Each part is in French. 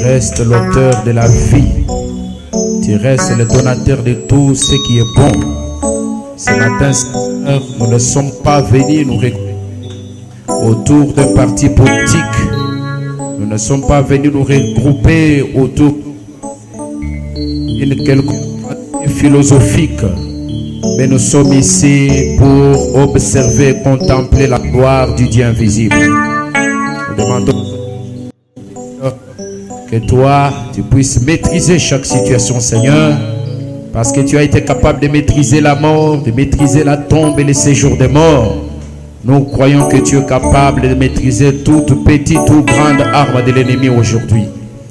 restes l'auteur de la vie. Tu restes le donateur de tout ce qui est bon. Ce matin, Seigneur, nous ne sommes pas venus nous regrouper autour d'un parti politique. Nous ne sommes pas venus nous regrouper autour d'une quelconque philosophique. Mais nous sommes ici pour observer et contempler la gloire du Dieu invisible. Nous demandons que toi, tu puisses maîtriser chaque situation, Seigneur, parce que tu as été capable de maîtriser la mort, de maîtriser la tombe et le séjour des morts. Nous croyons que tu es capable de maîtriser toute petite ou grande arme de l'ennemi aujourd'hui.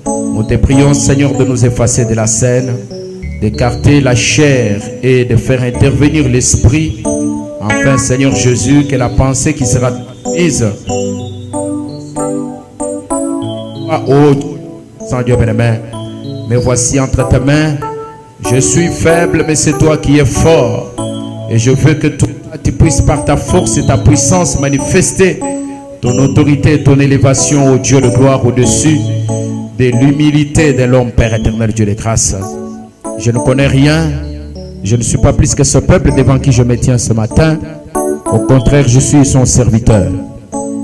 Nous te prions, Seigneur, de nous effacer de la scène, d'écarter la chair et de faire intervenir l'esprit. Enfin, Seigneur Jésus, que la pensée qui sera mise sans Dieu bien-aimé, mais voici entre tes mains, je suis faible, mais c'est toi qui es fort. Et je veux que toi, tu puisses par ta force et ta puissance manifester ton autorité et ton élévation au Dieu de gloire au-dessus de l'humilité de l'homme, Père éternel, Dieu de grâce. Je ne connais rien, je ne suis pas plus que ce peuple devant qui je me tiens ce matin. Au contraire, je suis son serviteur.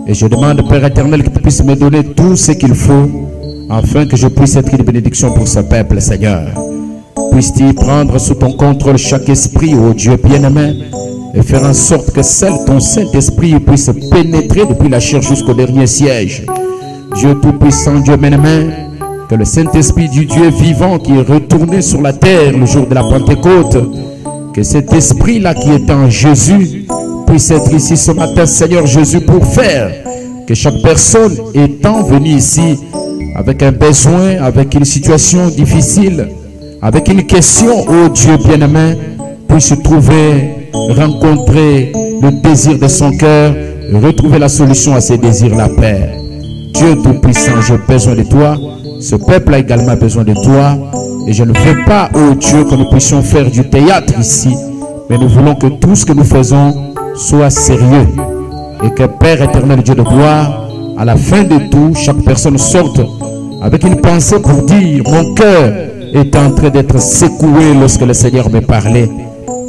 Et je demande, Père éternel, que tu puisses me donner tout ce qu'il faut afin que je puisse être une bénédiction pour ce peuple, Seigneur. Puisses-tu prendre sous ton contrôle chaque esprit, ô Dieu bien-aimé, et faire en sorte que seul ton Saint-Esprit puisse pénétrer depuis la chair jusqu'au dernier siège. Dieu Tout-Puissant, Dieu bien-aimé, que le Saint-Esprit du Dieu vivant qui est retourné sur la terre le jour de la Pentecôte, que cet esprit-là qui est en Jésus puisse être ici ce matin, Seigneur Jésus, pour faire que chaque personne étant venue ici avec un besoin, avec une situation difficile, avec une question, ô Dieu bien-aimé, puisse trouver, rencontrer le désir de son cœur, retrouver la solution à ses désirs-là, Père. Dieu Tout-Puissant, j'ai besoin de toi. Ce peuple a également besoin de toi. Et je ne veux pas, ô Dieu, que nous puissions faire du théâtre ici, mais nous voulons que tout ce que nous faisons soit sérieux. Et que Père éternel, Dieu de gloire, à la fin de tout, chaque personne sorte avec une pensée pour dire, mon cœur est en train d'être secoué lorsque le Seigneur me parlait.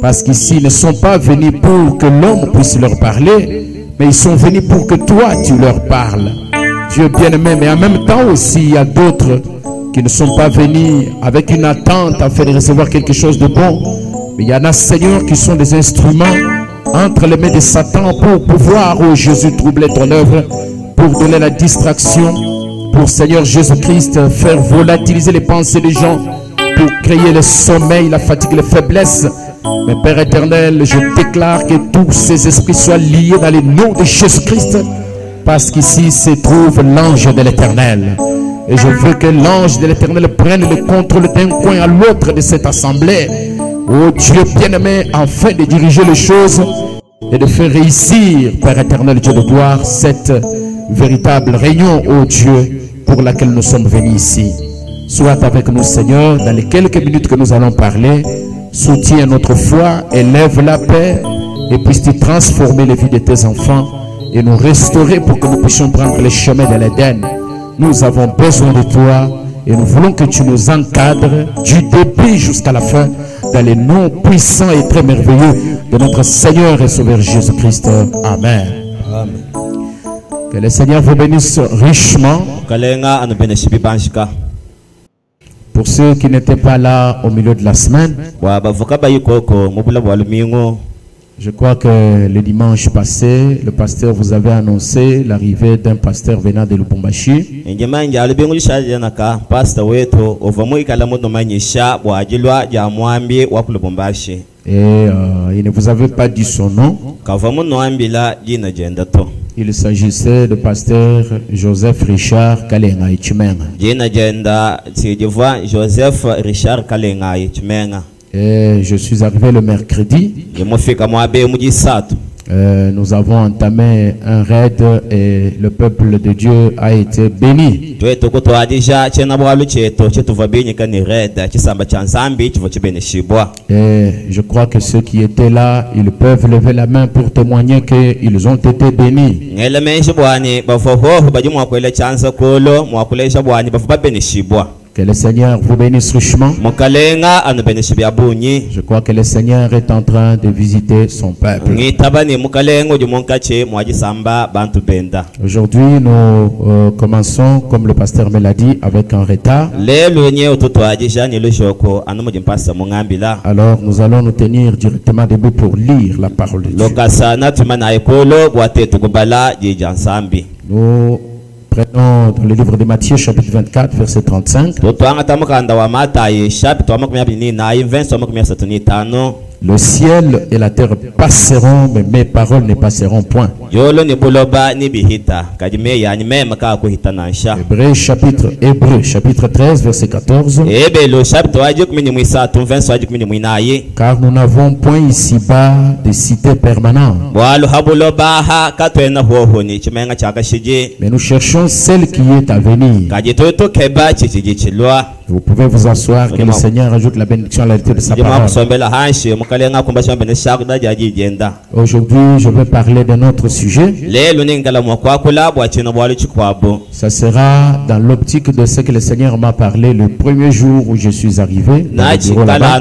Parce qu'ici, ils ne sont pas venus pour que l'homme puisse leur parler, mais ils sont venus pour que toi, tu leur parles. Dieu bien-aimé, mais en même temps aussi, il y a d'autres qui ne sont pas venus avec une attente afin de recevoir quelque chose de bon. Mais il y en a, Seigneur, qui sont des instruments entre les mains de Satan pour pouvoir, ô Jésus, troubler ton œuvre, pour donner la distraction, pour, Seigneur Jésus-Christ, faire volatiliser les pensées des gens, pour créer le sommeil, la fatigue, les faiblesses. Mais Père éternel, je déclare que tous ces esprits soient liés dans le nom de Jésus-Christ, parce qu'ici se trouve l'ange de l'Éternel. Et je veux que l'ange de l'Éternel prenne le contrôle d'un coin à l'autre de cette assemblée. Oh Dieu bien-aimé, afin de diriger les choses et de faire réussir, Père éternel, Dieu de gloire, cette véritable réunion, oh Dieu, pour laquelle nous sommes venus ici. Sois avec nous, Seigneur, dans les quelques minutes que nous allons parler. Soutiens notre foi, élève la paix et puisses-tu transformer les vies de tes enfants et nous restaurer pour que nous puissions prendre les chemins de l'Éden. Nous avons besoin de toi et nous voulons que tu nous encadres du début jusqu'à la fin dans les noms puissants et très merveilleux de notre Seigneur et Sauveur Jésus-Christ. Amen. Amen. Que le Seigneur vous bénisse richement. Pour ceux qui n'étaient pas là au milieu de la semaine, je crois que le dimanche passé, le pasteur vous avait annoncé l'arrivée d'un pasteur venant de Lubumbashi. Et il ne vous avait pas dit son nom. Il s'agissait de pasteur Joseph Richard Kalenga Ichimenga. Et je suis arrivé le mercredi. Nous avons entamé un raid et le peuple de Dieu a été béni. Et je crois que ceux qui étaient là, ils peuvent lever la main pour témoigner qu'ils ont été bénis. Que le Seigneur vous bénisse richement. Je crois que le Seigneur est en train de visiter son peuple. Aujourd'hui, nous commençons, comme le pasteur me l'a dit, avec un retard. Alors, nous allons nous tenir directement debout pour lire la parole de Dieu. Nous prenons dans le livre de Matthieu, chapitre 24, verset 35. Le ciel et la terre passeront, mais mes paroles ne passeront point. Hébreu chapitre 13, verset 14. Car nous n'avons point ici-bas de cité permanente, mais nous cherchons celle qui est à venir. Vous pouvez vous asseoir, que le Seigneur ajoute la bénédiction à la lecture de sa parole. Aujourd'hui, je vais parler d'un autre sujet. Ça sera dans l'optique de ce que le Seigneur m'a parlé le premier jour où je suis arrivé dans le bureau là-bas.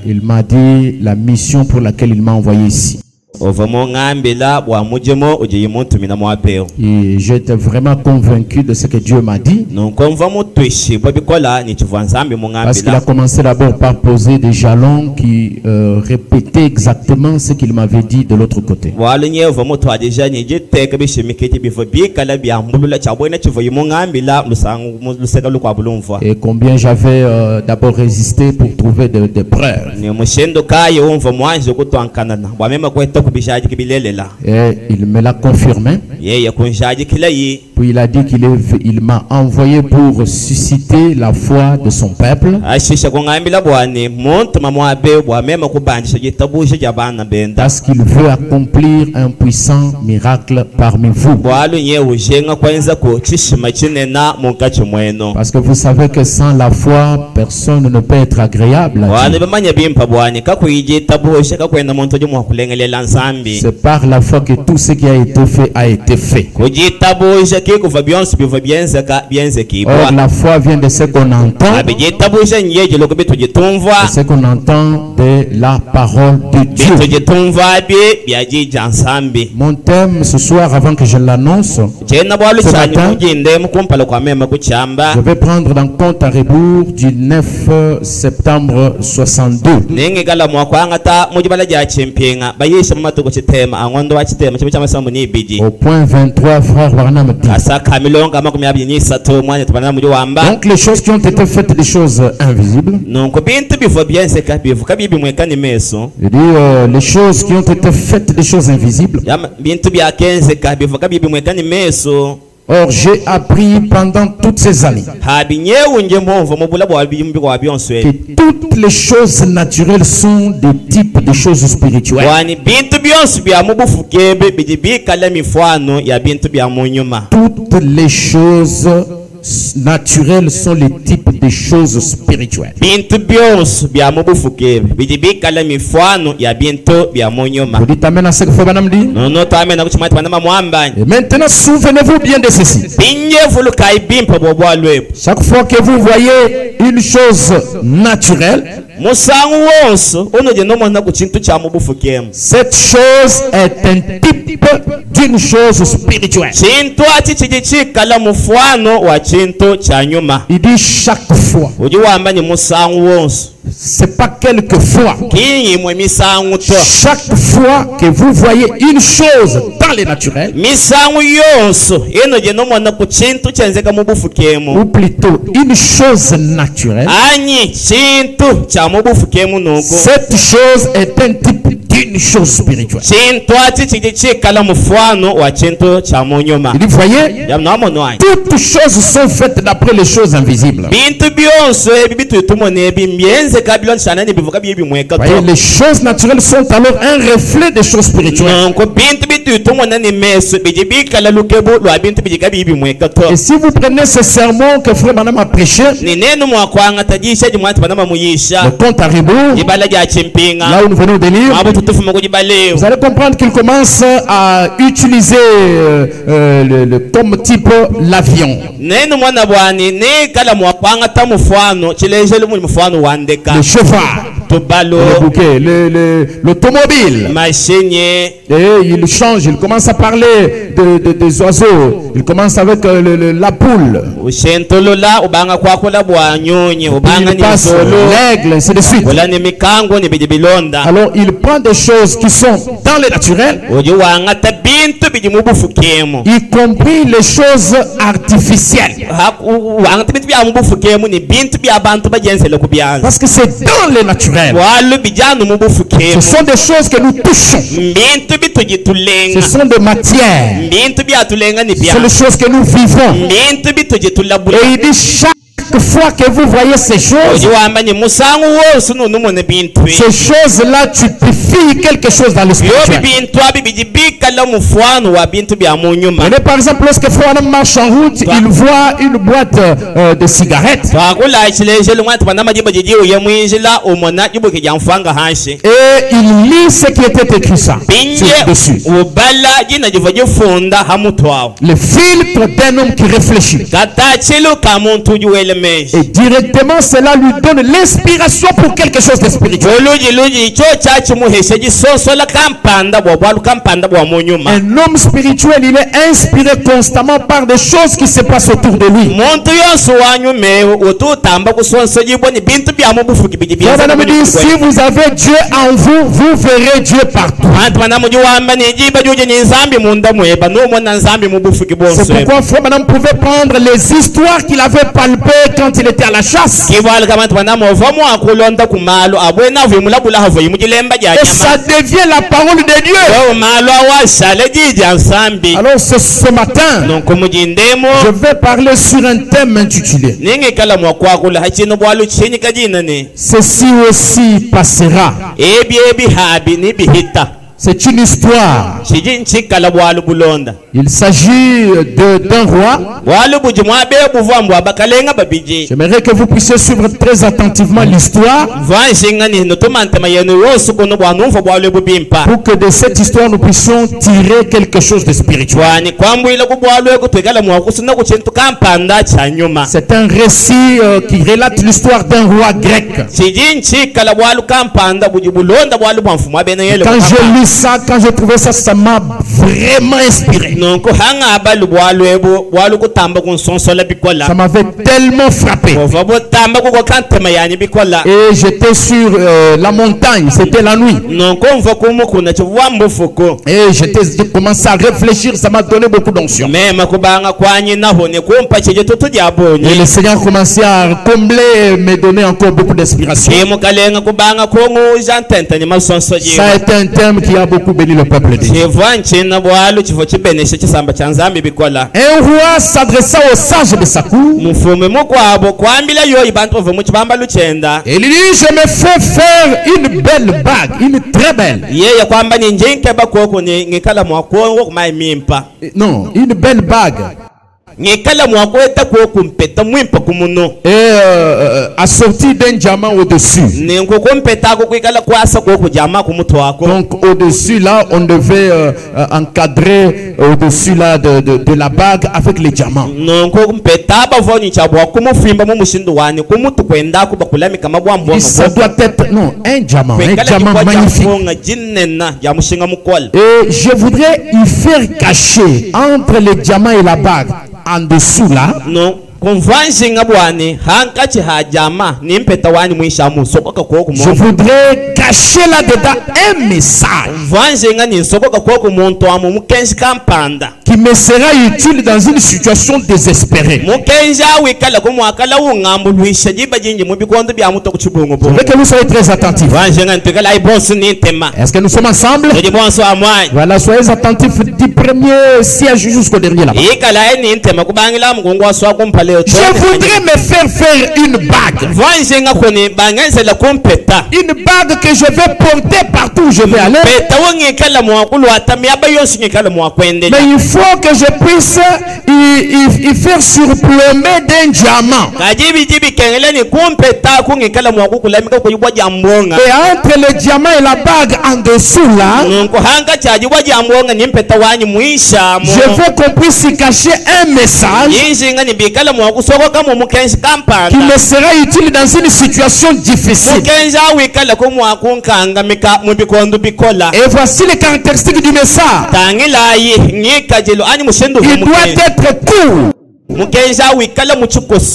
Il m'a dit la mission pour laquelle il m'a envoyé ici. Et j'étais vraiment convaincu de ce que Dieu m'a dit. Parce qu'il a commencé d'abord par poser des jalons qui répétaient exactement ce qu'il m'avait dit de l'autre côté. Et combien j'avais d'abord résisté pour trouver des preuves. Et il me l'a confirmé. Puis il a dit qu'il m'a envoyé pour susciter la foi de son peuple. Parce qu'il veut accomplir un puissant miracle parmi vous. Parce que vous savez que sans la foi, personne ne peut être agréable à Dieu. C'est par la foi que tout ce qui a été fait a été fait. Or, la foi vient de ce qu'on entend. De ce qu'on entend de la parole de Dieu. Mon thème ce soir, avant que je l'annonce, ce matin, je vais prendre en compte à rebours du 9 septembre 62. Au point 23, frère Barnum dit. Donc les choses qui ont été faites, des choses invisibles. Il dit les choses qui ont été faites, des choses invisibles. Or, j'ai appris pendant toutes ces années que toutes les choses naturelles sont des types de choses spirituelles. Toutes les choses naturelles sont les types de choses spirituelles. Vous dites amen à ce que Fabana me dit. Et maintenant, souvenez-vous bien de ceci. Chaque fois que vous voyez une chose naturelle, cette chose est un type d'une chose spirituelle. Il dit chaque fois. C'est pas quelquefois. Chaque fois que vous voyez une chose dans les naturels, ou plutôt une chose naturelle, cette chose est un type d'une chose spirituelle. Il dit, voyez, toutes choses sont faites d'après les choses invisibles. Voyez, les choses naturelles sont alors un reflet des choses spirituelles. Et si vous prenez ce sermon que Frère Branham a prêché, le compte à rebours, là où nous venons de lire, vous allez comprendre qu'il commence à utiliser comme type l'avion, le cheval, le bouquet, l'automobile. Et il change, il commence à parler des oiseaux. Il commence avec la poule. Il passe l'aigle, ainsi de suite. Alors il prend des choses qui sont dans le naturel, y compris les choses artificielles. Parce que c'est dans le naturel. Ce sont des choses que nous touchons. Ce sont des matières. Ce sont les choses que nous vivons. Et il dit chaque fois que vous voyez ces choses, là typifient quelque chose dans le spirituel. Mais par exemple, lorsque Frère marche en route, il voit une boîte de cigarettes. Et il lit ce qui était écrit ça dessus. Le filtre d'un homme qui réfléchit. Et directement cela lui donne l'inspiration pour quelque chose de spirituel. Un homme spirituel, il est inspiré constamment par des choses qui se passent autour de lui. Si vous avez Dieu en vous, vous verrez Dieu partout. C'est pourquoi Frère Branham pouvait prendre les histoires qu'il avait palpées quand il était à la chasse. Et ça devient la parole de Dieu. Alors ce matin, je vais parler sur un thème intitulé Ceci aussi passera. C'est une histoire. Il s'agit d'un roi. J'aimerais que vous puissiez suivre très attentivement l'histoire, pour que de cette histoire nous puissions tirer quelque chose de spirituel. C'est un récit qui relate l'histoire d'un roi grec. Quand je lis ça, quand j'ai trouvé ça, ça m'a vraiment inspiré. Ça m'avait tellement frappé. Et j'étais sur la montagne, c'était la nuit. Et j'ai commencé à réfléchir, ça m'a donné beaucoup d'onction. Et le Seigneur commençait à combler, me donner encore beaucoup d'inspiration. Ça a été un thème qui a beaucoup béni le peuple de Dieu. Un roi s'adressa aux sages de sa cour. Et il dit, je me fais faire une belle bague, une très belle. Non, une belle bague. Et assorti d'un diamant au-dessus. Donc au-dessus là, on devait encadrer au-dessus là de la bague avec les diamants. Et ça doit être un diamant magnifique. Et je voudrais y faire cacher entre les diamants et la bague, en dessous là, je voudrais cacher là-dedans un message qui me sera utile dans une situation désespérée. Je veux que vous soyez très attentifs. Est-ce que nous sommes ensemble? Voilà, soyez attentifs du premier siège jusqu'au dernier là. Je voudrais me faire une bague. Une bague que je vais porter partout où je vais aller. Mais il faut que je puisse y faire surplomber d'un diamant. Et entre le diamant et la bague en dessous là, je veux qu'on puisse y cacher un message qui me sera utile dans une situation difficile. Et voici les caractéristiques du message. Il doit être court,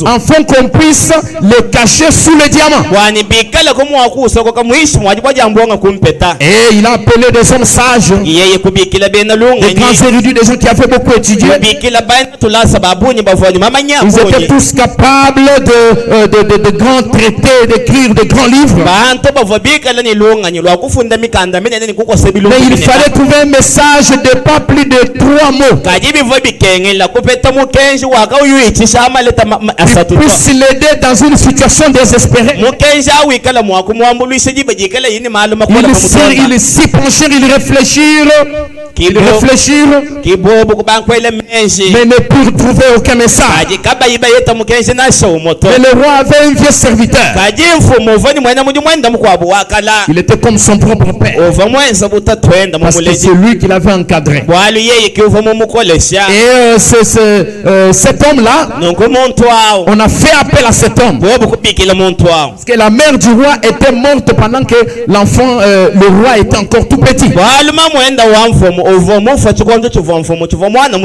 afin qu'on puisse le cacher sous le diamant. Et il a appelé des hommes sages, des grands érudits, des gens qui avaient beaucoup étudié. Ils étaient tous capables de grands traités, d'écrire de grands livres. Mais il fallait trouver un message de pas plus de 3 mots. Il puisse l'aider dans une situation désespérée. Il s'y pencher, il réfléchir, mais ne pour trouver aucun message. Mais le roi avait un vieux serviteur. Il était comme son propre père, parce que c'est lui qui l'avait encadré. Et cet homme-là, on a fait appel à cet homme, parce que la mère du roi était morte pendant que l'enfant, le roi était encore tout petit.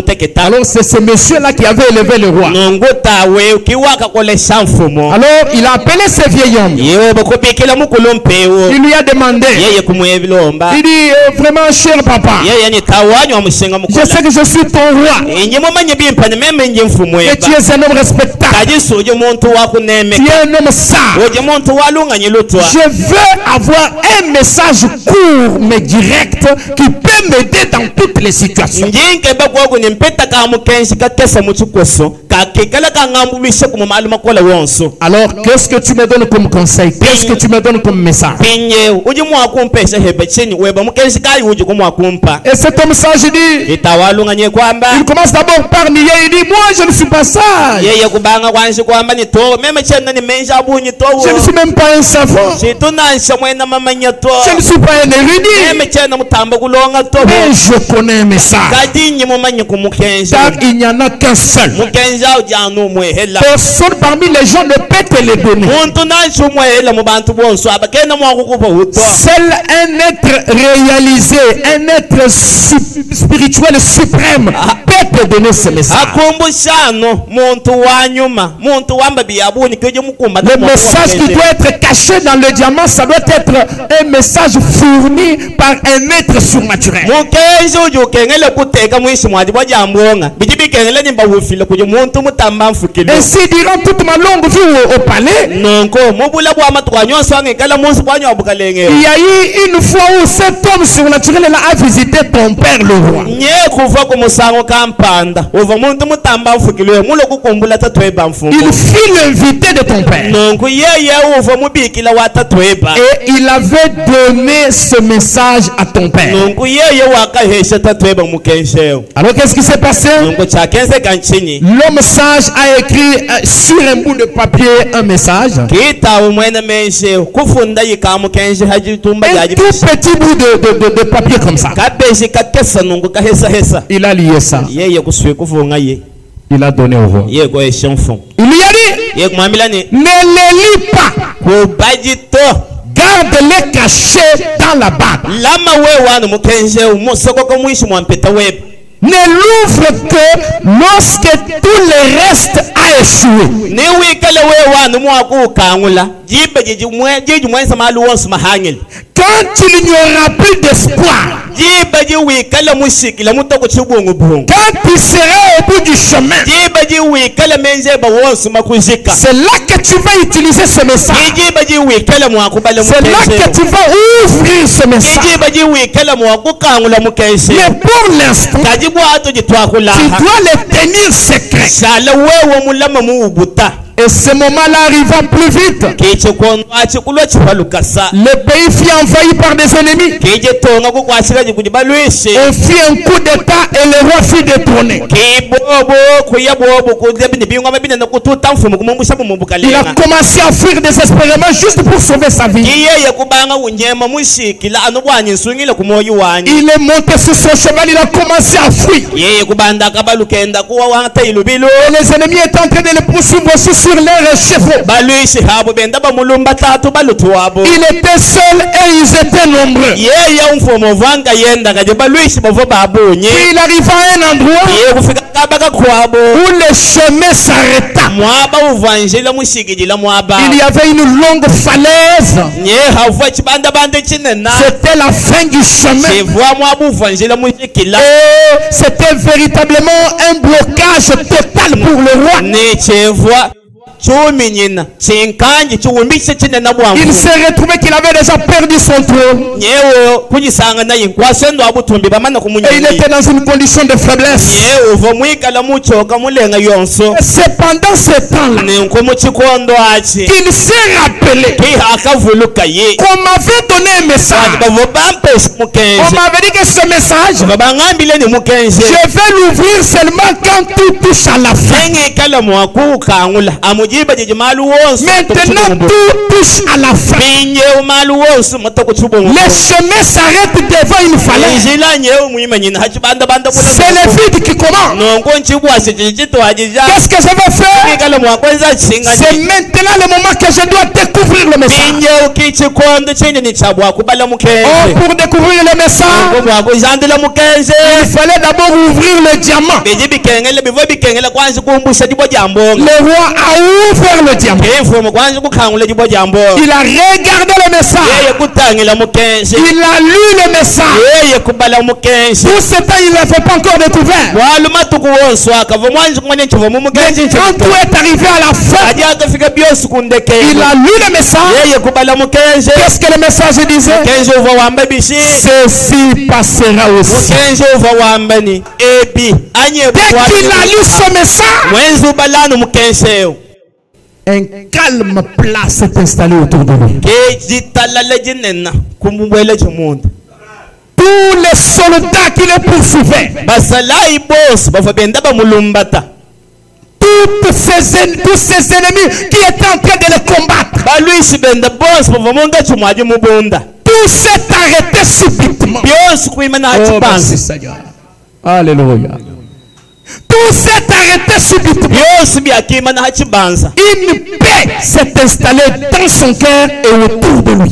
Alors c'est ce monsieur-là qui avait élevé le roi. Alors il a appelé ce vieil homme. Il lui a demandé, il dit, vraiment cher papa, je sais que je suis ton roi, et tu es un homme respectable, tu es un homme sage. Je veux avoir un message court mais direct qui peut m'aider dans toutes les situations. Alors qu'est-ce que tu me donnes comme conseil? Qu'est-ce que tu me donnes comme message? Et cet homme sage dit, il commence d'abord par nier, il dit, moi je ne suis pas sage, je ne suis même pas un savant, je ne suis pas un érudit, mais je connais un message, car il n'y en a qu'un seul. Personne parmi les gens ne peut te le donner. Seul un être réalisé, un être spirituel suprême peut te donner ce message. Le message qui doit être caché dans le diamant, ça doit être un message fourni par un être surnaturel. Ainsi durant toute ma longue vie au palais, il y a eu une fois où cet homme surnaturel a visité ton père le roi. Il fit l'invité de ton père, et il avait donné ce message à ton père. Alors qu'est-ce qui s'est passé? L'homme sage a écrit sur un bout de papier un message, un tout petit bout de papier comme ça. Il a lié ça, il a donné au roi. Il lui a dit, ne les lis pas, garde-les cachés dans la bague. Ne l'ouvre que lorsque tout le reste a échoué. Que Quand il n'y aura plus d'espoir, quand tu seras au bout du chemin, c'est là que tu vas utiliser ce message. C'est là que tu vas ouvrir ce message. Mais pour l'instant, tu dois le tenir secret. Et ce moment-là arrivant plus vite, le pays fut envahi par des ennemis. On fit un coup d'état et le roi fut détrôné. Il a commencé à fuir désespérément juste pour sauver sa vie. Il est monté sur son cheval, il a commencé à fuir. Et les ennemis étaient en train de le poursuivre aussi sur leurs chevaux. Il était seul et ils étaient nombreux. Puis il arriva à un endroit où le chemin s'arrêta. Il y avait une longue falaise. C'était la fin du chemin. Et c'était véritablement un blocage total pour le roi. Il s'est retrouvé qu'il avait déjà perdu son trône. Et il était dans une condition de faiblesse. C'est pendant ce temps-là qu'il s'est rappelé qu'on m'avait donné un message. On m'avait dit que ce message, je vais l'ouvrir seulement quand tout touche à la fin. Maintenant tout touche à la fin. Le chemin s'arrête devant une falaise. C'est le vide qui commence. Qu'est-ce que je vais faire? C'est maintenant le moment que je dois découvrir le message. Oh, pour découvrir le message, il fallait d'abord ouvrir le diamant. Le roi a ouvert le diamant. Il a regardé le message. Il a lu le message. Tout ce temps, il n'avait pas encore découvert. Quand tout est arrivé à la fin, il a lu le message. Qu'est-ce que le message disait? Ceci passera aussi. Dès qu'il a lu ce message, un calme plat s'est installé autour de lui. Tous les soldats qui le poursuivaient, tous ces ennemis qui étaient en train de le combattre, tout s'est arrêté subitement. Oh, merci Seigneur. Alléluia. Tout s'est arrêté subitement. Une paix s'est installée dans son cœur et autour de lui.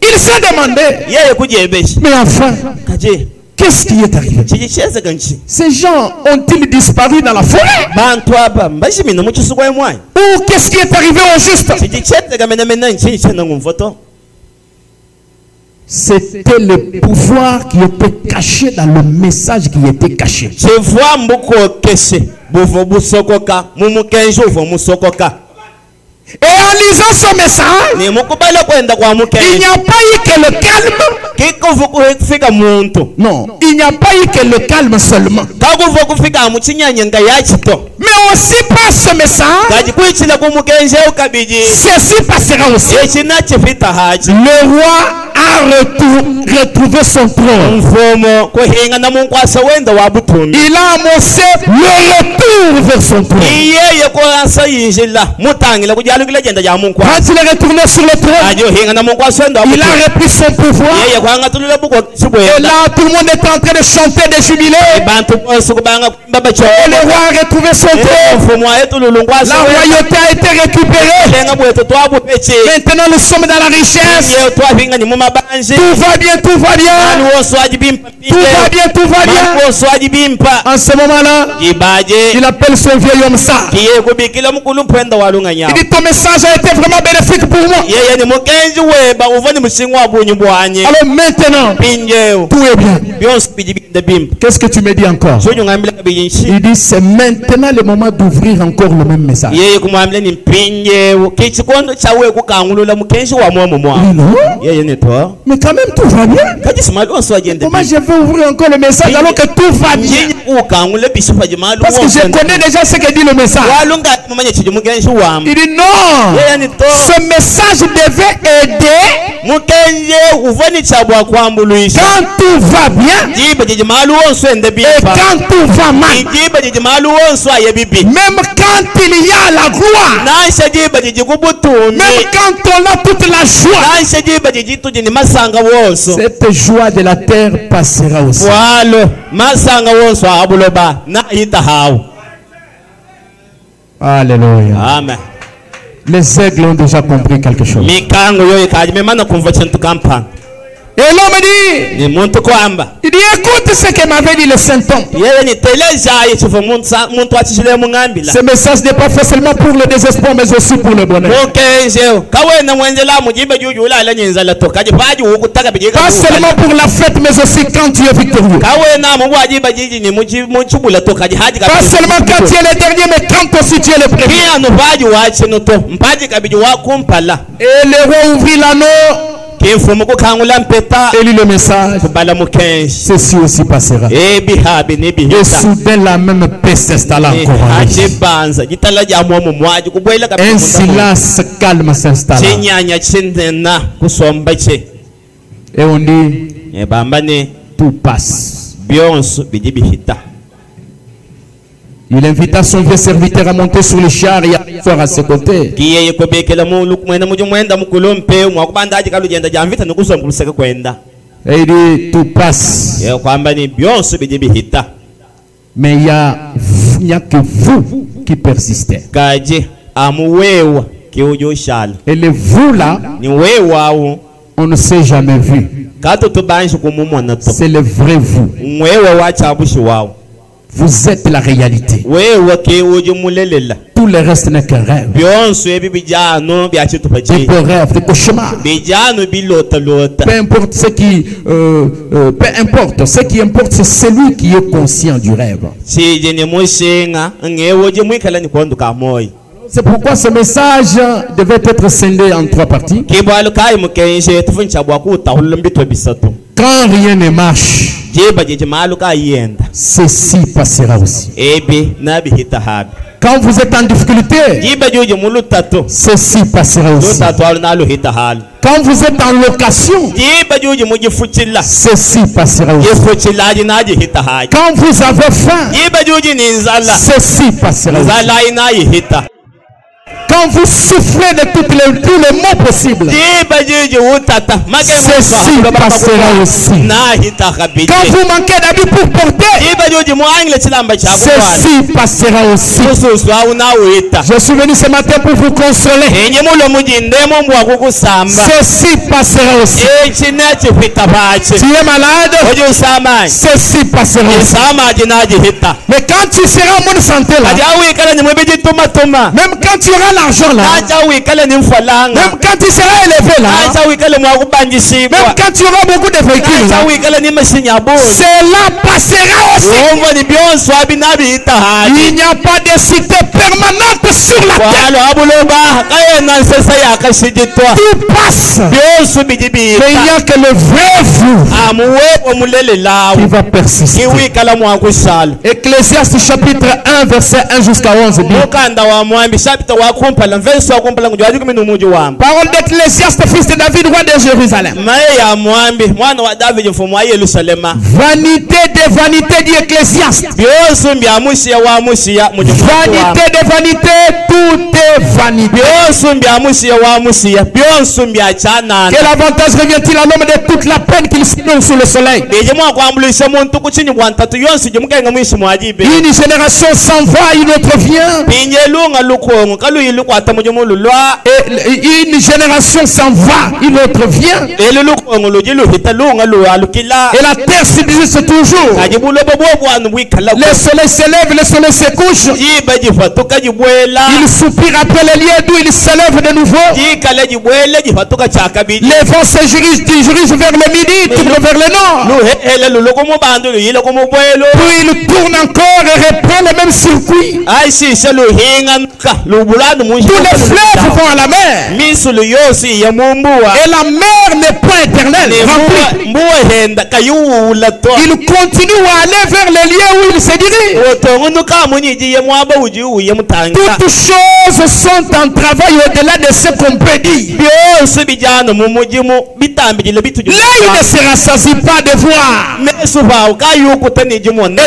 Il s'est demandé, mais enfin, qu'est-ce qui est arrivé? Ces gens ont-ils disparu dans la forêt? Ou qu'est-ce qui est arrivé au juste? C'était le pouvoir qui était caché dans le message qui était caché. Et en lisant ce message, il n'y a pas eu que le calme. Non, il n'y a pas eu que le calme seulement. Mais aussi par ce message, ceci passera aussi. Le roi a retrouvé son trône. Il a annoncé le retour vers son trône. Quand il est retourné sur le trône, il a repris son pouvoir. Et là, tout le monde est en train de chanter, de jubiler. Et le roi a retrouvé son trône. La royauté a été récupérée. Maintenant, nous sommes dans la richesse. Tout va bien, tout va bien. Tout va bien, tout va bien. En ce moment-là, il appelle son vieil homme ça. Il dit ton message a été vraiment bénéfique pour moi. Alors maintenant, tout est bien. Qu'est-ce que tu me dis encore? Il dit c'est maintenant le moment d'ouvrir encore le même message. Non? Mais quand même tout va bien. Comment je vais ouvrir encore le message alors que tout va bien? Parce que je connais déjà ce que dit le message. Il dit non. Ce message devait aider quand tout va bien et quand tout va mal. Même quand il y a la gloire, même quand on a toute la joie, cette joie de la terre passera aussi. Alléluia. Amen. Les aigles ont déjà compris quelque chose. Et l'homme dit, il dit écoute ce que m'avait dit le Saint-Homme. Ce message n'est pas fait seulement pour le désespoir mais aussi pour le bonheur. Pas seulement pour la fête mais aussi quand tu es victorieux. Pas seulement quand tu es le dernier mais quand aussi tu es le premier. Et le roi ouvrit l'anneau et lit le message. Ceci aussi passera. Et soudain la même paix s'installa encore. Un silence calme s'installa. Et on dit tout passe. Il invita son vieux serviteur à monter sur le char et à faire à ses côtés. Et il dit tout passe. Mais il n'y a que vous qui persistez. Et le vous là, on ne s'est jamais vu. C'est le vrai vous. Vous êtes la réalité. Tout le reste n'est qu'un rêve. Des beaux rêves, des cauchemars. Peu importe ce qui, peu importe. Ce qui importe, c'est celui qui est conscient du rêve. C'est pourquoi ce message devait être scindé en 3 parties. Quand rien ne marche, ceci passera aussi. Quand vous êtes en difficulté, ceci passera aussi. Quand vous êtes en location, ceci passera aussi. Quand vous avez faim, ceci passera aussi. Quand vous souffrez de tous les maux possibles, ceci passera aussi. Quand vous manquez d'habits pour porter, ceci passera aussi. Je suis venu ce matin pour vous consoler. Ceci passera aussi. Tu es malade, ceci passera aussi. Mais quand tu seras en bonne santé là, même quand tu auras l'argent là, même quand tu seras élevé là, même quand tu auras beaucoup de véhicules là, cela passera aussi. Il n'y a pas de cité permanente sur la terre. Tout passe. Mais il n'y a que le vrai vous qui va persister. Ecclésiaste chapitre 1 verset 1 jusqu'à 11 dit: parole d'Ecclésiaste, fils de David, roi de Jérusalem. Vanité de vanité, dit Ecclésiaste. Vanité de vanité, tout vanité. Quel avantage revient-il à l'homme de toute la peine qu'il se donne sous le soleil? Une génération s'en va, une autre vient. Et une génération s'en va, une autre vient. Et la terre subsiste toujours. Le soleil se lève, le soleil se couche. Il soupire après les lieux d'où il se lève de nouveau. Les vents se dirigent vers le midi, tournent vers le nord. Puis il tourne encore et reprend le même circuit. Tous les fleuves vont à la mer. Et la mer n'est pas éternelle. Il continue à aller vers les lieux où il se dirige. Toutes choses sont en travail au-delà de ce qu'on peut dire. L'œil ne se rassasie pas de voir. Et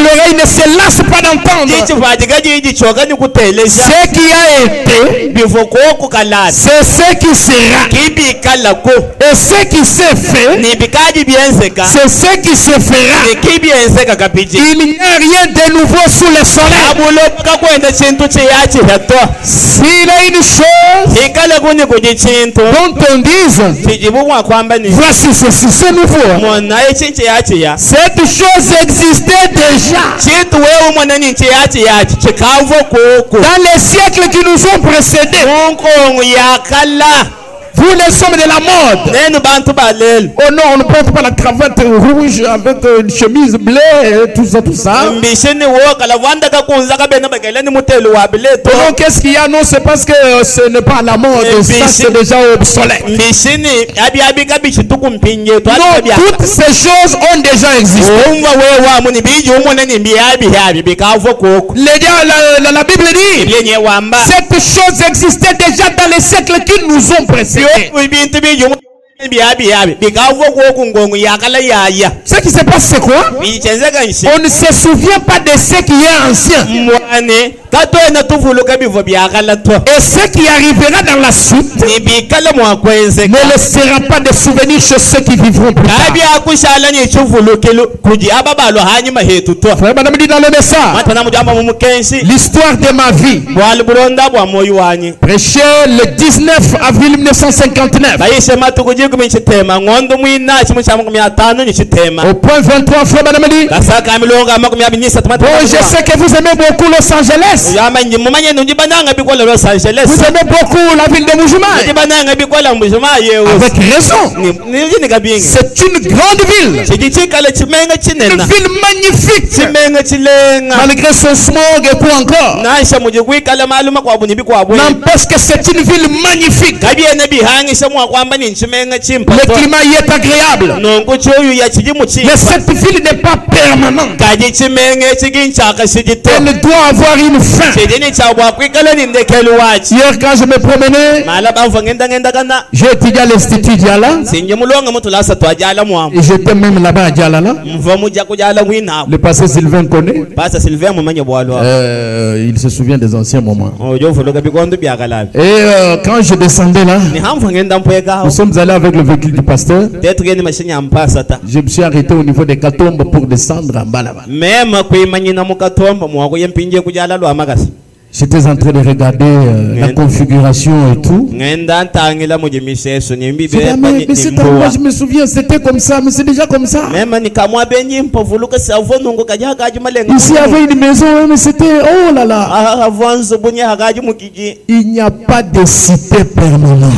l'oreille ne se lasse pas d'entendre. Ce qui a été, c'est ce qui sera. Et ce qui s'est fait, c'est ce qui se fera. Il n'y a rien de nouveau sous le soleil. S'il y a une chose dont on dise, voici ceci, c'est nouveau. Cette chose existait déjà dans les siècles qui nous ont précédés. Vous les sommes de la mode. Oh non, on ne porte pas la cravate rouge avec une chemise bleue, tout ça, tout ça. Oh non, qu'est-ce qu'il y a? Non, c'est parce que ce n'est pas à la mode. Ça, c'est déjà obsolète. Non, toutes ces choses ont déjà existé. La Bible dit, cette chose existait déjà dans les siècles qui nous ont précédés. Ce qui se passe, c'est quoi? On ne se souvient pas de ce qui est ancien. Et ce qui arrivera dans la suite ne laissera pas de souvenirs chez ceux qui vivront plus tard. Frère Branham dit dans le message, l'histoire de ma vie, prêché le 19 avril 1959. Au point 23, Frère Branham dit, bon, je sais que vous aimez beaucoup Los Angeles. Vous aimez beaucoup la ville de Mujima. Avec raison. C'est une grande ville. Une ville magnifique. Malgré son smog et tout encore. N'empêche que c'est une ville magnifique. Le climat y est agréable. Mais cette ville n'est pas permanente. Elle doit avoir une fin. Hier, quand je me promenais, j'ai étudié à l'Institut Diala. Et j'étais même là-bas à Dialala. Le pasteur Sylvain connaît. Il se souvient des anciens moments. Et quand je descendais là, nous sommes allés avec le véhicule du pasteur. Je me suis arrêté au niveau des Katombes pour descendre en bas là-bas. J'étais en train de regarder la configuration et tout. Mais je me souviens, c'était comme ça, mais c'est déjà comme ça. Ici, il y avait une maison, mais c'était, oh là là. Il n'y a pas de cité permanente.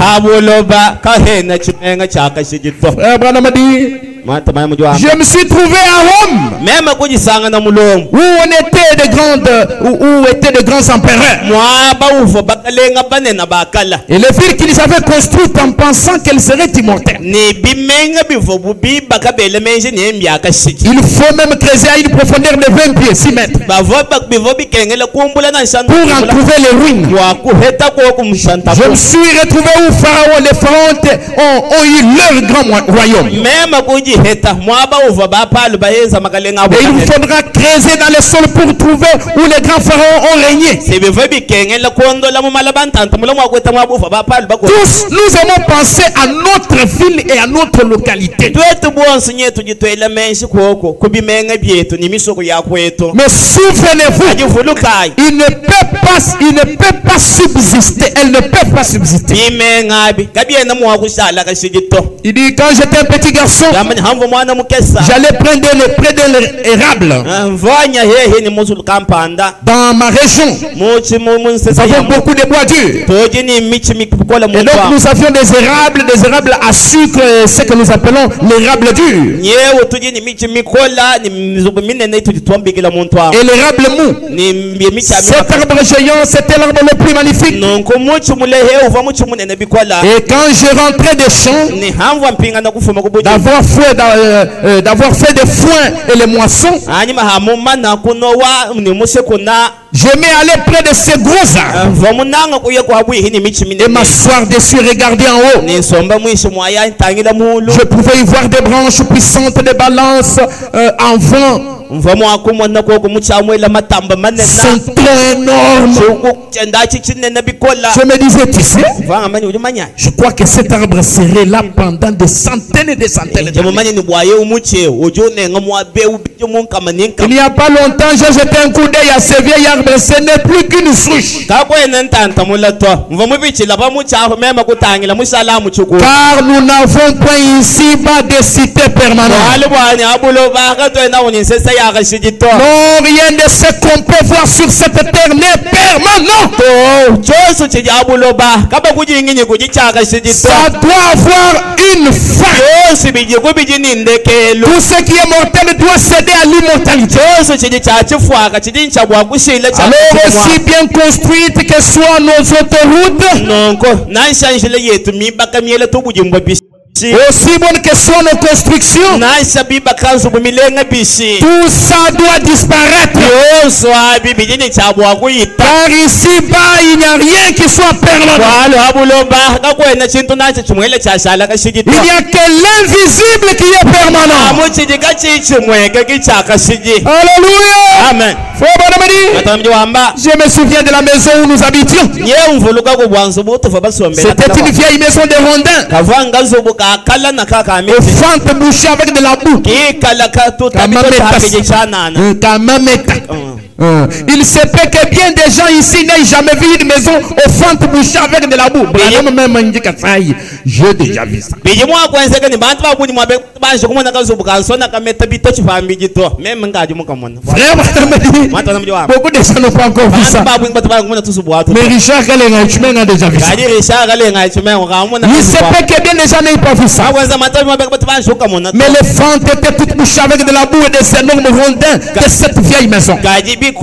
Frère Branham a dit, je me suis trouvé à Rome, où on était de grands empereurs. Et les villes qu'ils avaient construites en pensant qu'elles seraient immortelles. Il faut même creuser à une profondeur de 20 pieds, 6 mètres, pour en trouver les ruines. Je me suis retrouvé où les pharaons ont eu leur grand royaume. il vous faudra creuser dans les sols pour trouver où les grands pharaons ont régné. Tous, nous aimons penser à notre ville et à notre localité. Mais souvenez-vous, il ne peut pas subsister. Elle ne peut pas subsister. Il dit, quand j'étais un petit garçon, j'allais prendre l'érable. Dans ma région, nous avons beaucoup de bois durs. Et donc nous avions des érables à sucre, ce que nous appelons l'érable dur. Et l'érable mou. Cet arbre géant, c'était l'arbre le plus magnifique. Et quand je rentrais des champs, d'avoir fait des foins et les moissons, j'aimais aller près de ces gros arbres et m'asseoir dessus, regarder en haut. Je pouvais y voir des branches puissantes, des balances en vent. Son tronc énorme. Je me disais, tu sais, je crois que cet arbre serait là pendant des centaines et des centaines d'années. Il n'y a pas longtemps, j'ai jeté un coup d'œil à ce vieil arbre. Ce n'est plus qu'une souche. Car nous n'avons point ici-bas des cités permanentes. Non, rien de ce qu'on peut voir sur cette terre n'est permanent. Ça doit avoir une fin. Tout ce qui est mortel doit céder à l'immortalité. Alors aussi bien construites que soient nos autoroutes, aussi bonne que soit nos constructions, tout ça doit disparaître. Car ici-bas, il n'y a rien qui soit permanent. Il n'y a que l'invisible qui est permanent. Alléluia. Amen. Je me souviens de la maison où nous habitions. C'était une vieille maison de rondins. Fente bouchée avec de la boue. Il se peut que bien des gens ici n'aient jamais vu une maison aux fentes bouchées avec de la boue. J'ai déjà vu ça. Frère, beaucoup de gens n'ont pas encore vu ça. Mais Richard Galenga a déjà vu ça. Il se peut que bien des gens n'aient pas vu ça. Mais les fentes étaient toutes bouchées avec de la boue et des énormes rondins de cette vieille maison. Je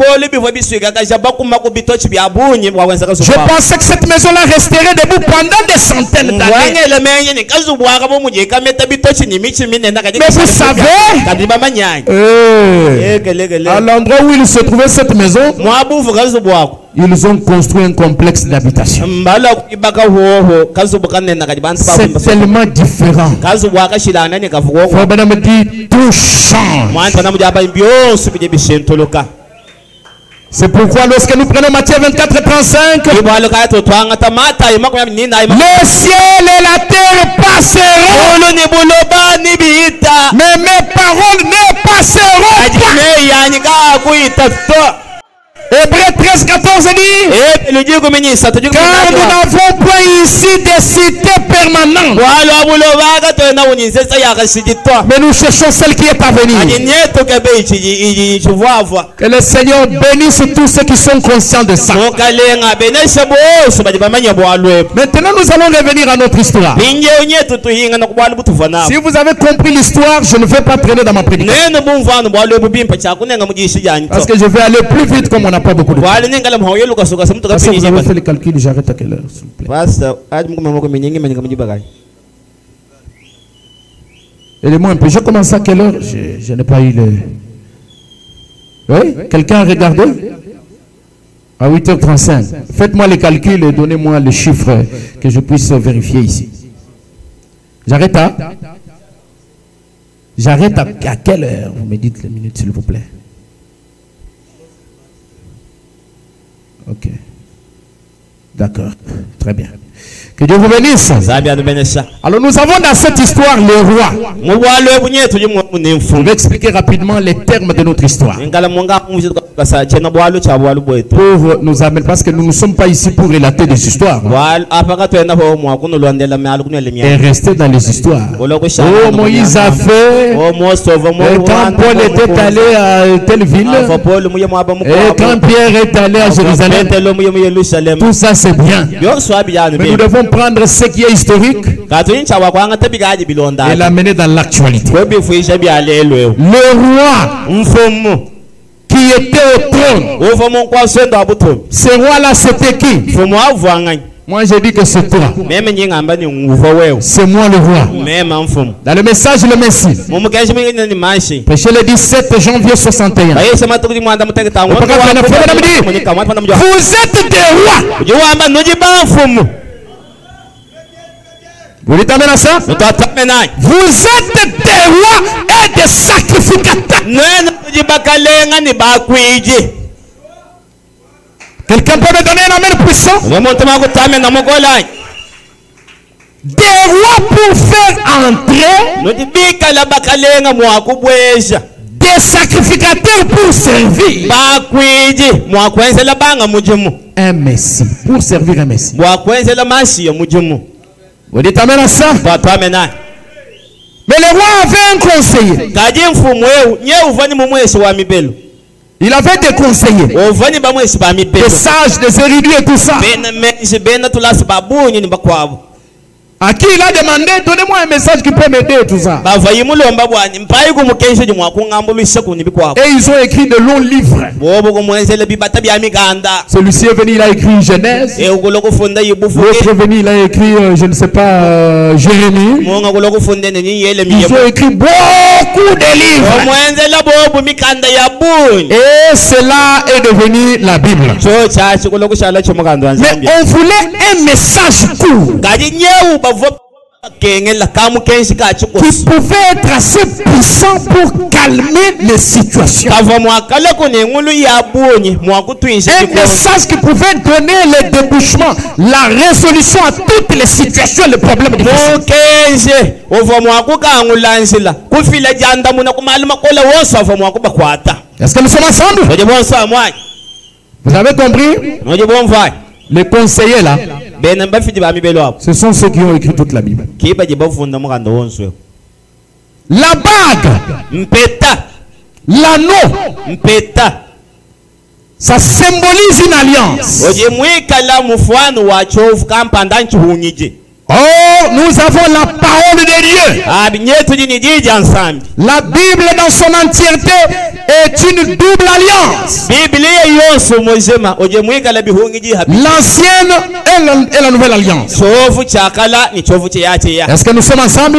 pensais que cette maison-là resterait debout pendant des centaines d'années. Mais vous savez, à l'endroit où il se trouvait cette maison, ils ont construit un complexe d'habitation. C'est tellement différent. Madame dit, tout change. C'est pourquoi lorsque nous prenons Matthieu 24 et 35, le ciel et la terre passeront, mais mes paroles ne passeront pas. Hébreux 13, 14 dit, car nous n'avons point ici des cités permanentes, mais nous cherchons celle qui est à venir. Que le Seigneur bénisse tous ceux qui sont conscients de ça. Maintenant nous allons revenir à notre histoire. Si vous avez compris l'histoire, je ne vais pas traîner dans ma prédication, parce que je vais aller plus vite comme on n'a pas beaucoup de temps. Parce que vous avez fait le calcul, j'arrête à quelle heure, s'il vous plaît. Aidez-moi un peu. Je commence à quelle heure? Je n'ai pas eu le... Oui? Quelqu'un a regardé? À 8h35. Faites-moi les calculs et donnez-moi le chiffre que je puisse vérifier ici. J'arrête à J'arrête à quelle heure? Vous me dites les minutes, s'il vous plaît. Ok. D'accord. Très bien. Que Dieu vous bénisse. Alors nous avons dans cette histoire le roi. Je vais expliquer rapidement les termes de notre histoire. Pour nous amener, parce que nous ne sommes pas ici pour relater des histoires. Et rester dans les histoires. Oh, Moïse a fait. Quand Paul était allé à telle ville. Et quand Pierre est allé à Jérusalem. Tout ça c'est bien. Mais nous devons prendre ce qui est historique et l'amener dans l'actualité. Le roi qui était au trône, ce roi-là c'était qui? Moi je dis que c'est toi. C'est moi le roi. Dans le message le Messie, prêché le 17 janvier 61. Vous êtes des rois. Vous dites amen à ça? Vous êtes des rois et des sacrificateurs. Quelqu'un peut me donner un amen puissant? Des rois pour faire entrer, des sacrificateurs pour servir, un messie, pour servir un messie. Vous dites amen à ça? Mais le roi avait un conseiller. Il avait des conseillers, des sages, des érudits et tout ça. À qui il a demandé, donnez-moi un message qui peut m'aider et tout ça. Et ils ont écrit de longs livres. Celui-ci est venu, il a écrit Genèse. L'autre est venu, il a écrit, je ne sais pas, Jérémie. Ils ont écrit beaucoup de livres. Et cela est devenu la Bible. Mais on voulait un message court qui pouvait être assez puissant pour calmer les situations. Un message qui pouvait donner le débouchement, la résolution à toutes les situations, les problèmes de Est-ce que nous sommes ensemble? Vous avez compris? Les conseillers là, ce sont ceux qui ont écrit toute la Bible. La bague, l'anneau, ça symbolise une alliance. Oh, nous avons la parole de Dieu. La Bible dans son entièreté est une double alliance. L'ancienne et la nouvelle alliance. Est-ce que nous sommes ensemble?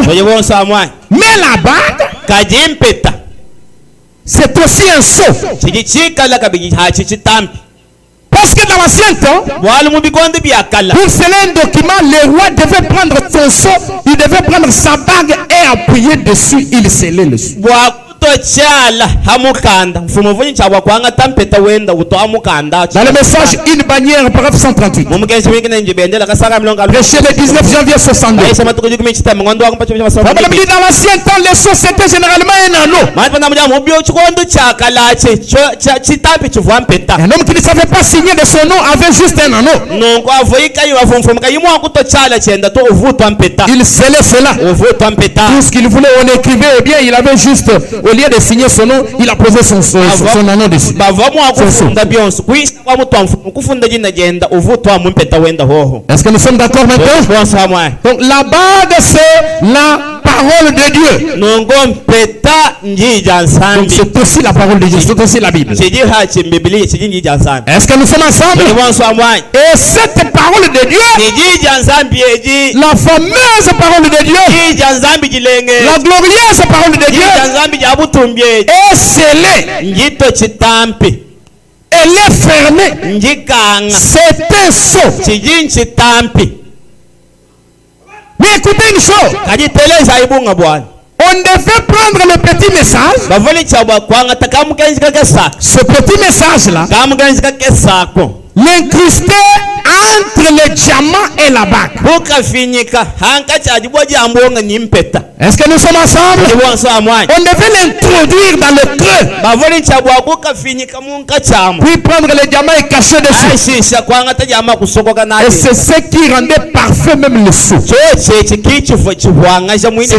Mais la bague, c'est aussi un sceau. Parce que dans l'ancien temps, pour sceller un document, le roi devait prendre son sceau, il devait prendre sa bague et appuyer dessus, il scellait le sceau. Dans le message, une bannière, paragraphe 138. Prêché le 19 janvier 62. Dans l'ancien temps, les sceaux c'était généralement un anneau. Un homme qui ne savait pas signer de son nom avait juste un anneau. Il scellait cela. Tout ce qu'il voulait, on écrivait, eh bien, il avait juste, au lieu de signer son nom, il a posé son anneau dessus. Est-ce que nous sommes d'accord maintenant? Donc la bague c'est la parole de Dieu. Donc c'est aussi la parole de Dieu, c'est aussi la Bible. Est-ce que nous sommes ensemble? Et cette parole de Dieu, la fameuse parole de Dieu, la glorieuse parole de Dieu, est scellée. Elle est fermée. C'est un sceau. Mais écoutez une chose. On devait prendre le petit message. Ce petit message-là, l'incruster entre le diamant et la bague. Est-ce que nous sommes ensemble? On devait l'introduire dans le creux. Puis prendre le diamant et cacher dessus. Et c'est ce qui rendait parfait même le sceau. C'est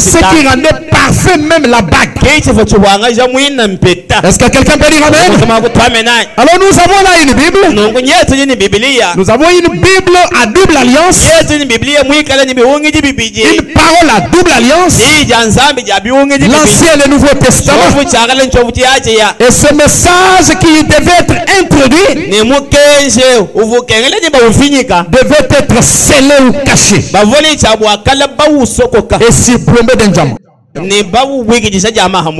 ce qui rendait parfait même la bague. Est-ce que quelqu'un peut dire amen? Alors nous avons là une Bible. Nous avons une Bible à double alliance. Une parole à double alliance. L'Ancien et le Nouveau Testament. Et ce message qui devait être introduit devait être scellé ou caché et surplombé d'un diamant.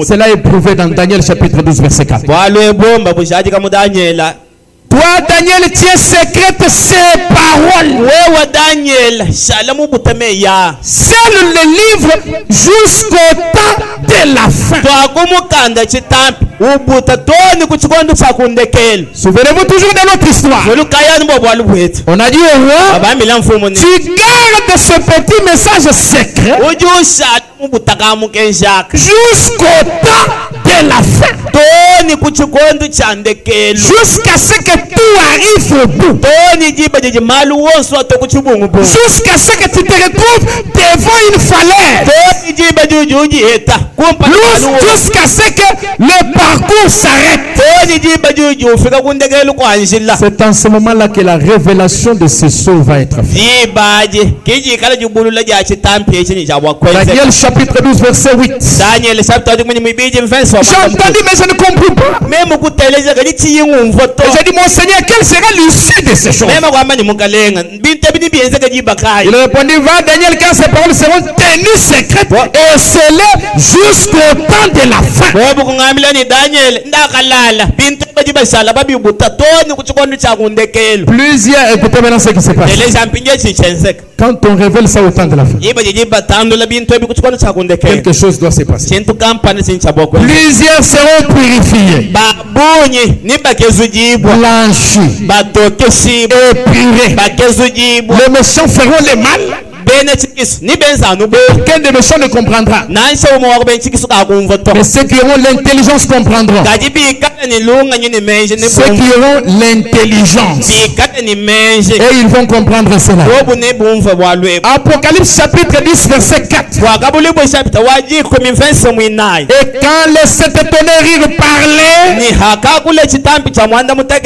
Cela est prouvé dans Daniel chapitre 12 verset 4. Toi, Daniel, tiens secrète ces paroles. Scelle le livre jusqu'au temps de la fin. Souvenez-vous toujours de notre histoire. On a dit au roi, tu gardes ce petit message secret jusqu'au temps de la fin. Jusqu'à ce que tout arrive au bout. Jusqu'à ce que tu te retrouves devant une falaise. Jusqu'à ce que le parcours s'arrête. C'est en ce moment-là que la révélation de ce sceau va être faite. Daniel chapitre 12 verset 8. J'ai entendu mais je ne comprends pas. J'ai dit mon Seigneur, quelle sera l'issue de ces choses? Il répondit, va Daniel, car ces paroles seront tenues secrètes et scellées jusqu'au temps de la fin. Plusieurs, écoutez maintenant ce qui se passe. Quand on révèle ça au temps de la fin, quelque chose doit se passer. Plusieurs seront purifiés, blanchis, épurés. Les méchants feront le mal. Aucun des méchants ne comprendra. Mais ceux qui auront l'intelligence comprendront. Ceux qui auront l'intelligence, et ils vont comprendre cela. Apocalypse chapitre 10 verset 4. Et quand les sept tonnerres parlaient,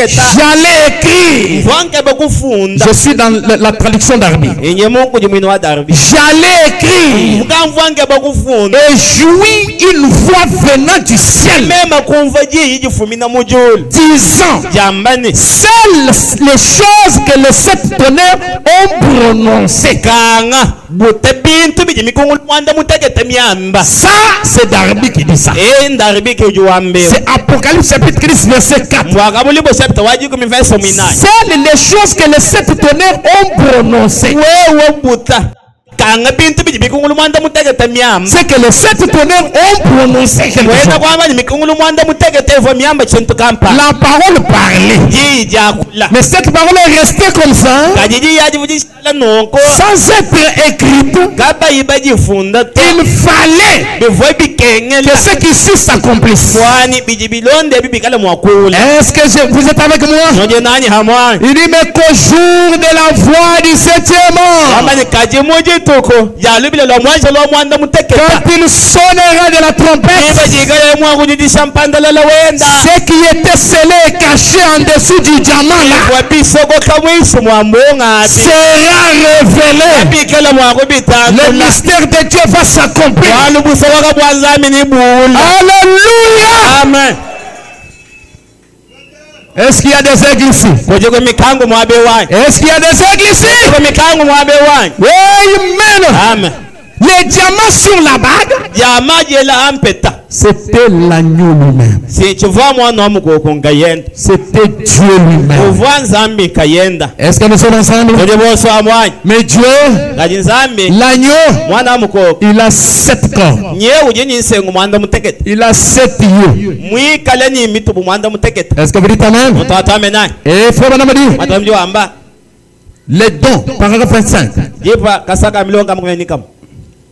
j'allais écrire. Je suis dans la traduction d'Arbi. J'allais écrire et jouir une voix venant du ciel disant, seules les choses que les sept tonnerres ont prononcées. Ça, c'est Darby qui dit ça. C'est Apocalypse chapitre 10 verset 4. Seules les choses que les sept tonnerres ont prononcées. C'est que les sept tonnerres ont prononcé quelque chose. La parole parlait. Mais cette parole est restée comme ça, sans être écrite. Il fallait que ce qui suit s'accomplisse. Est-ce que vous êtes avec moi? Il dit mais qu'au jour de la voix du septième ange, quand il sonnera de la trompette, ce qui était scellé et caché en dessous du diamant là sera révélé. Le mystère de Dieu va s'accomplir. Alléluia. Amen. Est-ce qu'il y a des églises ici? Est-ce qu'il y a des églises ici? Amen. Les diamants sur la bague C'était l'agneau lui-même. C'était Dieu lui-même. Est-ce que nous sommes ensemble? Mais Dieu, l'agneau, il a 7 corps. Il a 7 yeux. Est-ce que vous dites amen? Et frère Banamadi, les dons, paragraphe 25.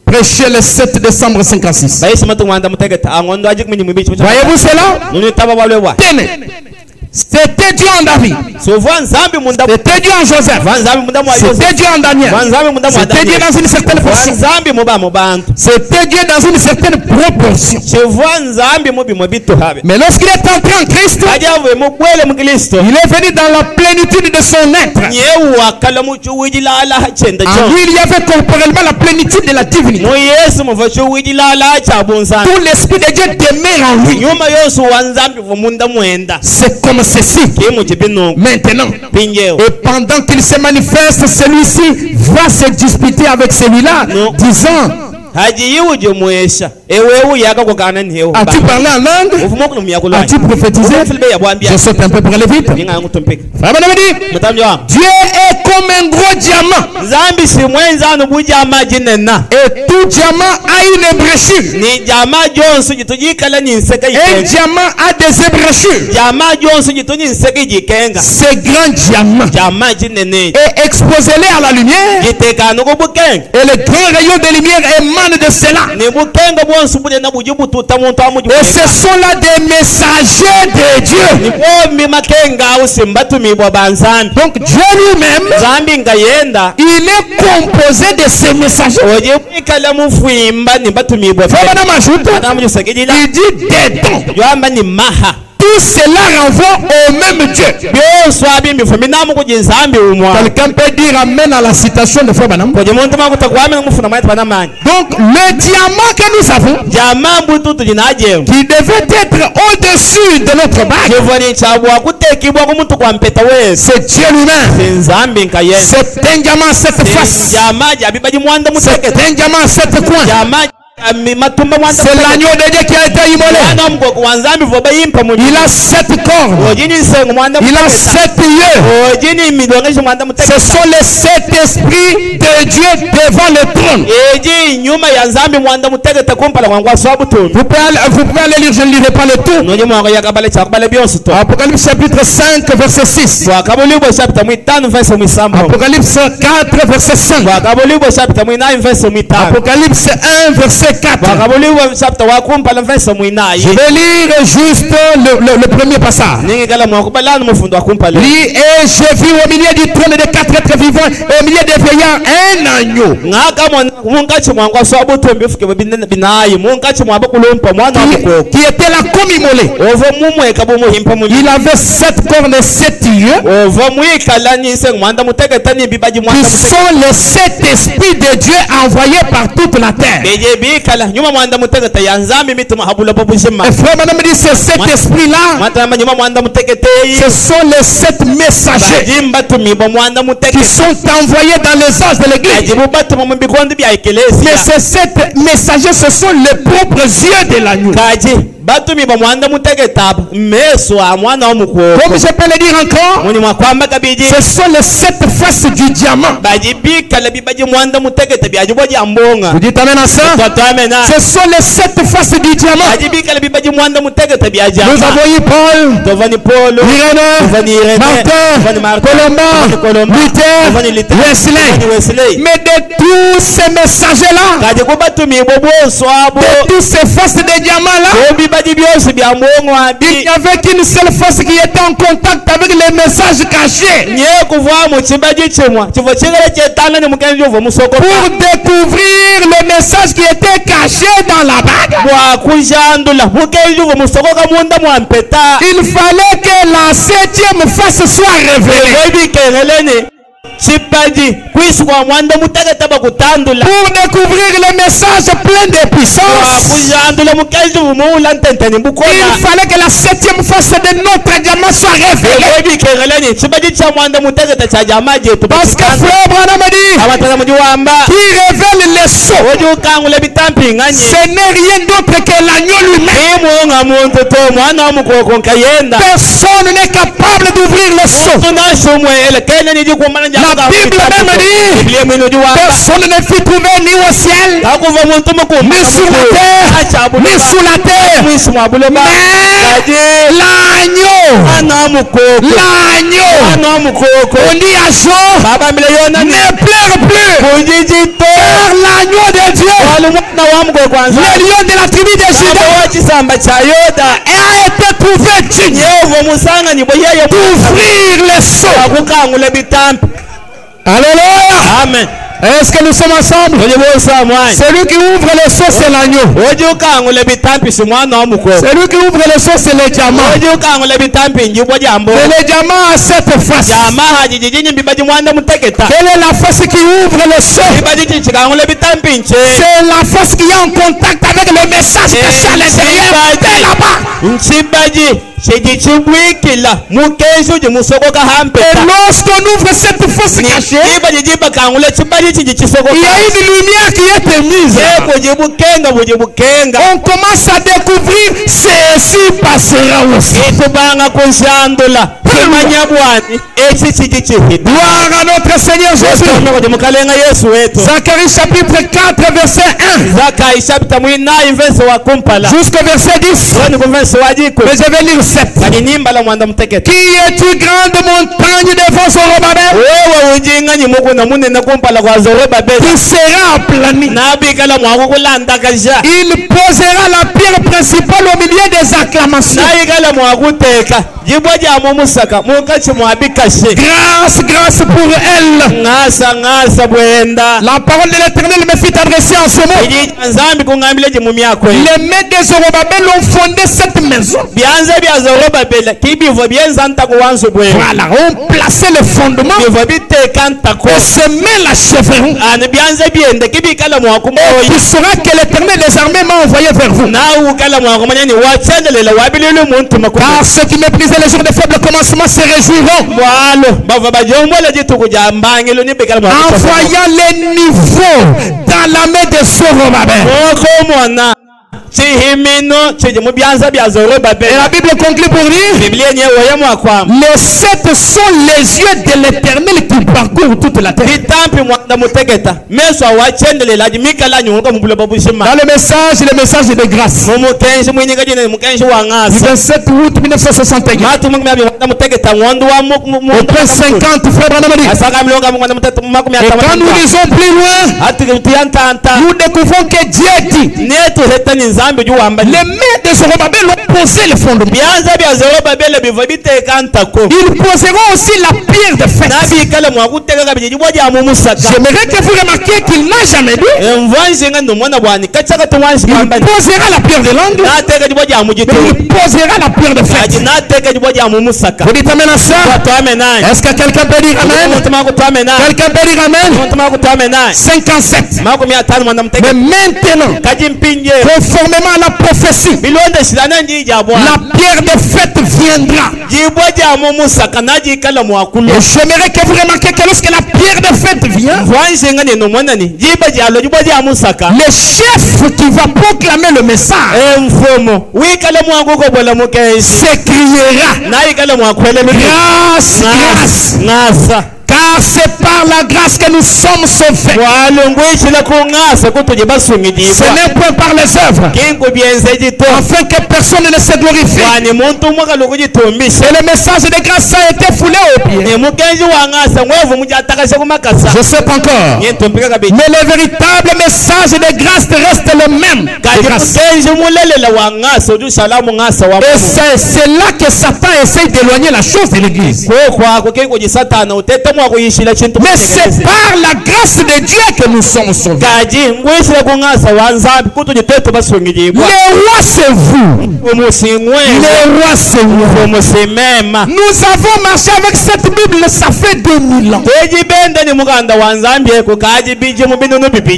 Prêché le 7 décembre 56. Voyez-vous cela? Tenez. C'était Dieu en David. C'était Dieu en Joseph. C'était Dieu en Daniel. C'était Dieu dans une certaine portion. C'était Dieu dans une certaine proportion. Mais lorsqu'il est entré en Christ, il est venu dans la plénitude de son être. En lui, il y avait corporellement la plénitude de la divinité. Tout l'esprit de Dieu demeure en lui. C'est comme ceci. Maintenant, et pendant qu'il se manifeste, celui-ci va se disputer avec celui-là, disant: as-tu parlé en langue? As-tu prophétisé? Je saute un peu pour aller vite. Dieu est comme un gros diamant. Et tout diamant a une ébréchure. Un diamant a des ébréchures. Ce grand diamant est exposé à la lumière. Et le grand rayon de lumière émane de cela. Et ce sont là des messagers de Dieu. Donc Dieu lui-même, il est composé de ces messagers. Il dit des dons. Tout cela renvoie au même Dieu. Quelqu'un peut dire amen à la citation de Frère Branham. Donc le diamant que nous avons, qui devait être au-dessus de notre bague, c'est Dieu lui-même. C'est un diamant à 7 faces. C'est un diamant à 7 coins. C'est l'agneau de Dieu qui a été immolé. Il a 7 cornes. Il a 7 yeux. Ce sont les 7 esprits de Dieu devant le trône. Vous pouvez aller lire, je ne lirai pas le tout. Apocalypse chapitre 5 verset 6. Apocalypse 4 verset 5. Apocalypse 1 verset 4. Je vais lire juste le premier passage. Lis, et j'ai vu au milieu du trône des 4 êtres vivants et au milieu des veillards un agneau qui était là comme immolé. Il avait 7 cornes et 7 yeux, qui sont les 7 esprits de Dieu envoyés par toute la terre. Et frère, madame dit, c'est cet esprit-là, ce sont les 7 messagers qui sont envoyés dans les âges de l'église. Mais ces 7 messagers, ce sont les propres yeux de l'agneau. Comme je peux le dire encore, ce sont les 7 faces du diamant. Vous dites amen à ça? Ce sont les 7 faces du diamant. Nous avons eu Paul, Irénée, Martin, Colomba, Luther, Wesley. Mais de tous ces messagers-là, de toutes ces faces de diamant-là, il n'y avait qu'une seule face qui était en contact avec les messages cachés. Pour découvrir le message qui était caché dans la bague, il fallait que la 7e face soit révélée. Pour découvrir le message plein de puissance, il fallait que la 7e face de notre diamant soit révélée. Parce que Frère Branham dit, qui révèle les sceaux, ce n'est rien d'autre que l'agneau lui-même. Personne n'est capable d'ouvrir le sceau. La Bible même dit, personne ne fut trouvé ni au ciel, ni sur la terre, ni sous la terre. Mais l'agneau, on dit à Jean, ne pleure plus, car l'agneau de Dieu, le lion de la tribu de Juda, a été trouvé digne d'ouvrir les sceaux. Alléluia. Amen. Est-ce que nous sommes ensemble? Celui qui ouvre le sceau, c'est l'agneau. Celui qui ouvre le sceau, c'est le diamant. Et le diamant a cette face. Quelle est la face qui ouvre le sceau? C'est la face qui est en contact avec le message caché à l'intérieur. C'est là-bas. Et lorsqu'on ouvre cette face cachée, il y a une lumière qui est émise. On commence à découvrir ceci passera aussi. Gloire à notre Seigneur Jésus. Zacharie chapitre 4 verset 1 jusqu'au verset 10. Mais je vais lire 7. Qui est-tu grande montagne devant Zorobabel? Qui sera aplani. Il posera la pierre principale au milieu des acclamations. Grâce, grâce pour elle. La parole de l'Éternel me fit adresser en ce mot. Les maîtres de Zorobabel ont fondé cette maison. Voilà, on plaçait le fondement et semé l'achèveront. Tu sauras que l'Éternel des armées m'a envoyé vers vous. Car ceux qui méprisaient les jours de faible commencement se réjouiront, en voyant les niveaux dans la main de Zorobabel. Et la Bible conclut pour dire, les 7 sont les yeux de l'Éternel qui parcourent toute la terre. Dans le message de grâce, du 27 août 1961, au prince 50, Frère Branham dit, et quand nous lisons plus loin, nous découvrons que Dieu dit, les mains de Zorobabel ont posé le fondement. Ils poseront aussi la pierre de fête. J'aimerais que vous remarquiez qu'il n'a jamais dit, il posera la pierre de langue, il posera la pierre de fête. Vous dites amen à ça? Est-ce que quelqu'un peut dire amen? Quelqu'un peut dire amen? 57. Mais maintenant, conformément à la prophétie, la pierre de fête viendra. Et j'aimerais que vous remarquiez que lorsque la pierre de fête vient, le chef qui va proclamer le message s'écriera: grâce, grâce. Car c'est par la grâce que nous sommes sauvés. Ce n'est point par les œuvres, afin que personne ne se glorifie. Et le message de grâce a été foulé aux pieds. Je sais pas encore, mais le véritable message de grâce reste le même. Et c'est là que Satan essaie d'éloigner la chose de l'église. Mais c'est par la grâce de Dieu que nous sommes sauvés. Les rois, c'est vous. Les rois, c'est vous. Nous avons marché avec cette Bible, ça fait 2000 ans.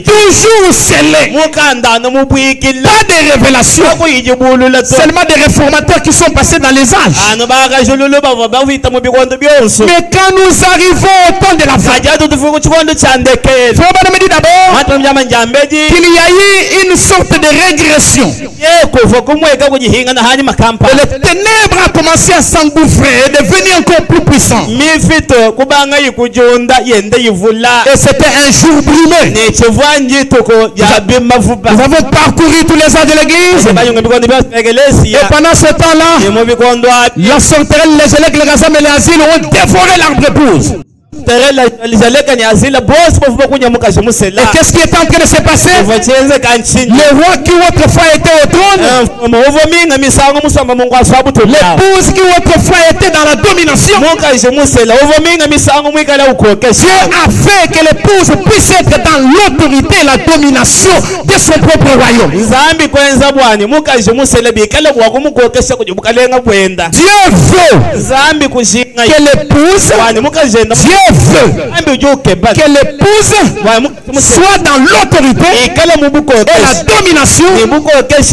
Toujours scellé. Pas de révélation. Seulement des réformateurs qui sont passés dans les âges. Mais quand nous arrivons au temps de la fin, il faut d'abord qu'il y a eu une sorte de régression. Les ténèbres ont commencé à s'engouffrer et devenir encore plus puissants. Et c'était un jour brûlé. Nous avons parcouru tous les ans de l'église. Et pendant ce temps-là, la sauterelle, les élèves, les gazam et les asiles ont dévoré l'arbre épouse. Et qu'est-ce qui est en train de se passer? Les rois qui autrefois étaient au trône, l'épouse qui autrefois était dans la domination, Dieu a fait que l'épouse puisse être dans l'autorité et la domination de son propre royaume. Dieu veut que l'épouse, Dieu veut que l'épouse soit dans l'autorité et la domination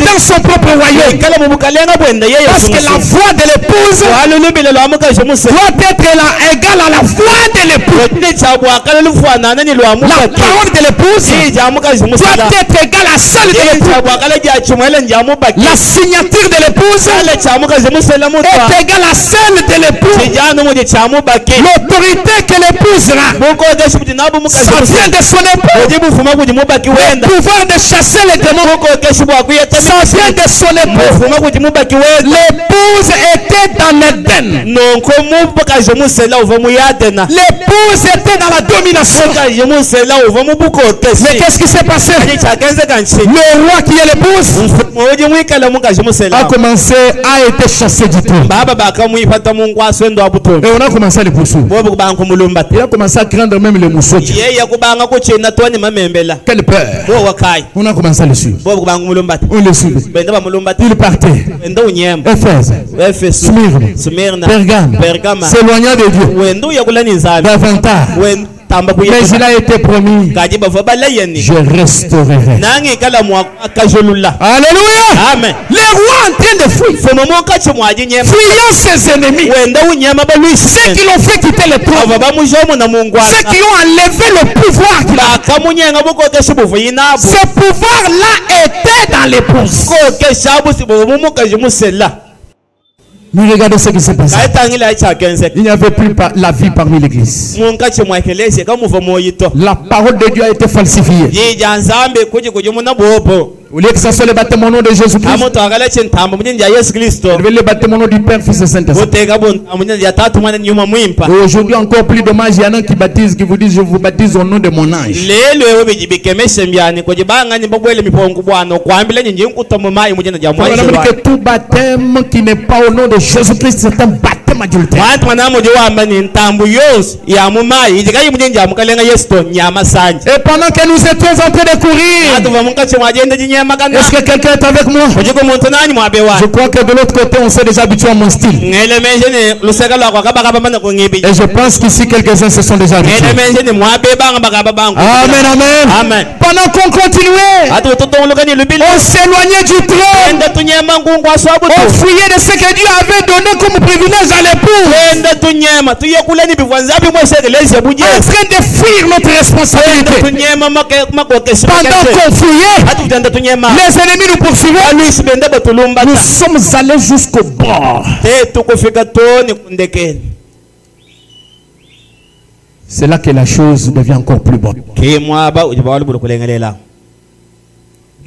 dans son propre royaume. Parce que la voix de l'épouse doit être égale à la voix de l'époux. La parole de l'épouse doit être égale à celle de l'époux. La signature de l'épouse est égale à celle de l'époux. L'autorité que l'épousera, ça vient de son époux. Le pouvoir de chasser les démons, ça vient de son époux. L'épouse était dans l'Éden. L'épouse était dans la domination. Mais qu'est-ce qui s'est passé? Le roi qui est l'épouse a commencé à être chassé du trône. Et on a commencé à le poursuivre. Il a commencé à craindre même les mousseaux. Quelle peur. On a commencé à le suivre. On le suivait. Il partait. Éphèse, Smyrne, Pergame, s'éloignant de Dieu. Davantage. Mais il a été promis, je restaurerai. Alléluia. Amen. Les rois en train de fuir, fuyant ses ennemis, ceux qui l'ont fait quitter le trône, ceux qui ont enlevé le pouvoir, ce pouvoir-là était dans l'épouse. Mais regardez ce qui s'est passé. Il n'y avait plus la vie parmi l'église. La parole de Dieu a été falsifiée. Au lieu que ça soit le baptême au nom de Jésus-Christ, il le baptême au nom du Père, Fils et Saint-Esprit. Et aujourd'hui encore plus dommage, il y en a qui baptisent, qui vous disent je vous baptise au nom de mon ange. Que tout baptême qui n'est pas au nom de Jésus-Christ, c'est un baptême adultère. Et pendant que nous étions en train de courir, est-ce que quelqu'un est avec moi? Je crois que de l'autre côté on s'est déjà habitué à mon style. Et je pense qu'ici quelques-uns se sont déjà habitués. Amen, amen. Pendant qu'on continuait, on s'éloignait du trône, on fuyait de ce que Dieu avait donné comme privilège à l'époux, en train de fuir notre responsabilité. Pendant qu'on fuyait, les ennemis nous poursuivaient. Nous sommes allés jusqu'au bord. C'est là que la chose devient encore plus bonne.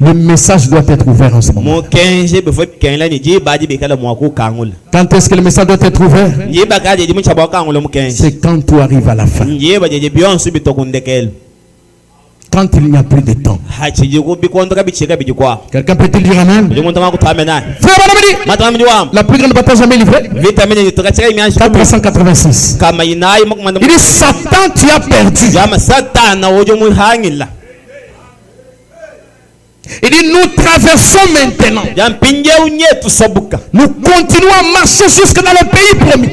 Le message doit être ouvert en ce moment. Quand est-ce que le message doit être ouvert? C'est quand tout arrive à la fin. quand il n'y a plus de temps. Quelqu'un peut-il dire amen? Frère, la plus grande bataille jamais livrée. 486. Il dit Satan, tu as perdu. Il dit nous traversons maintenant. Nous continuons à marcher jusque dans le pays promis.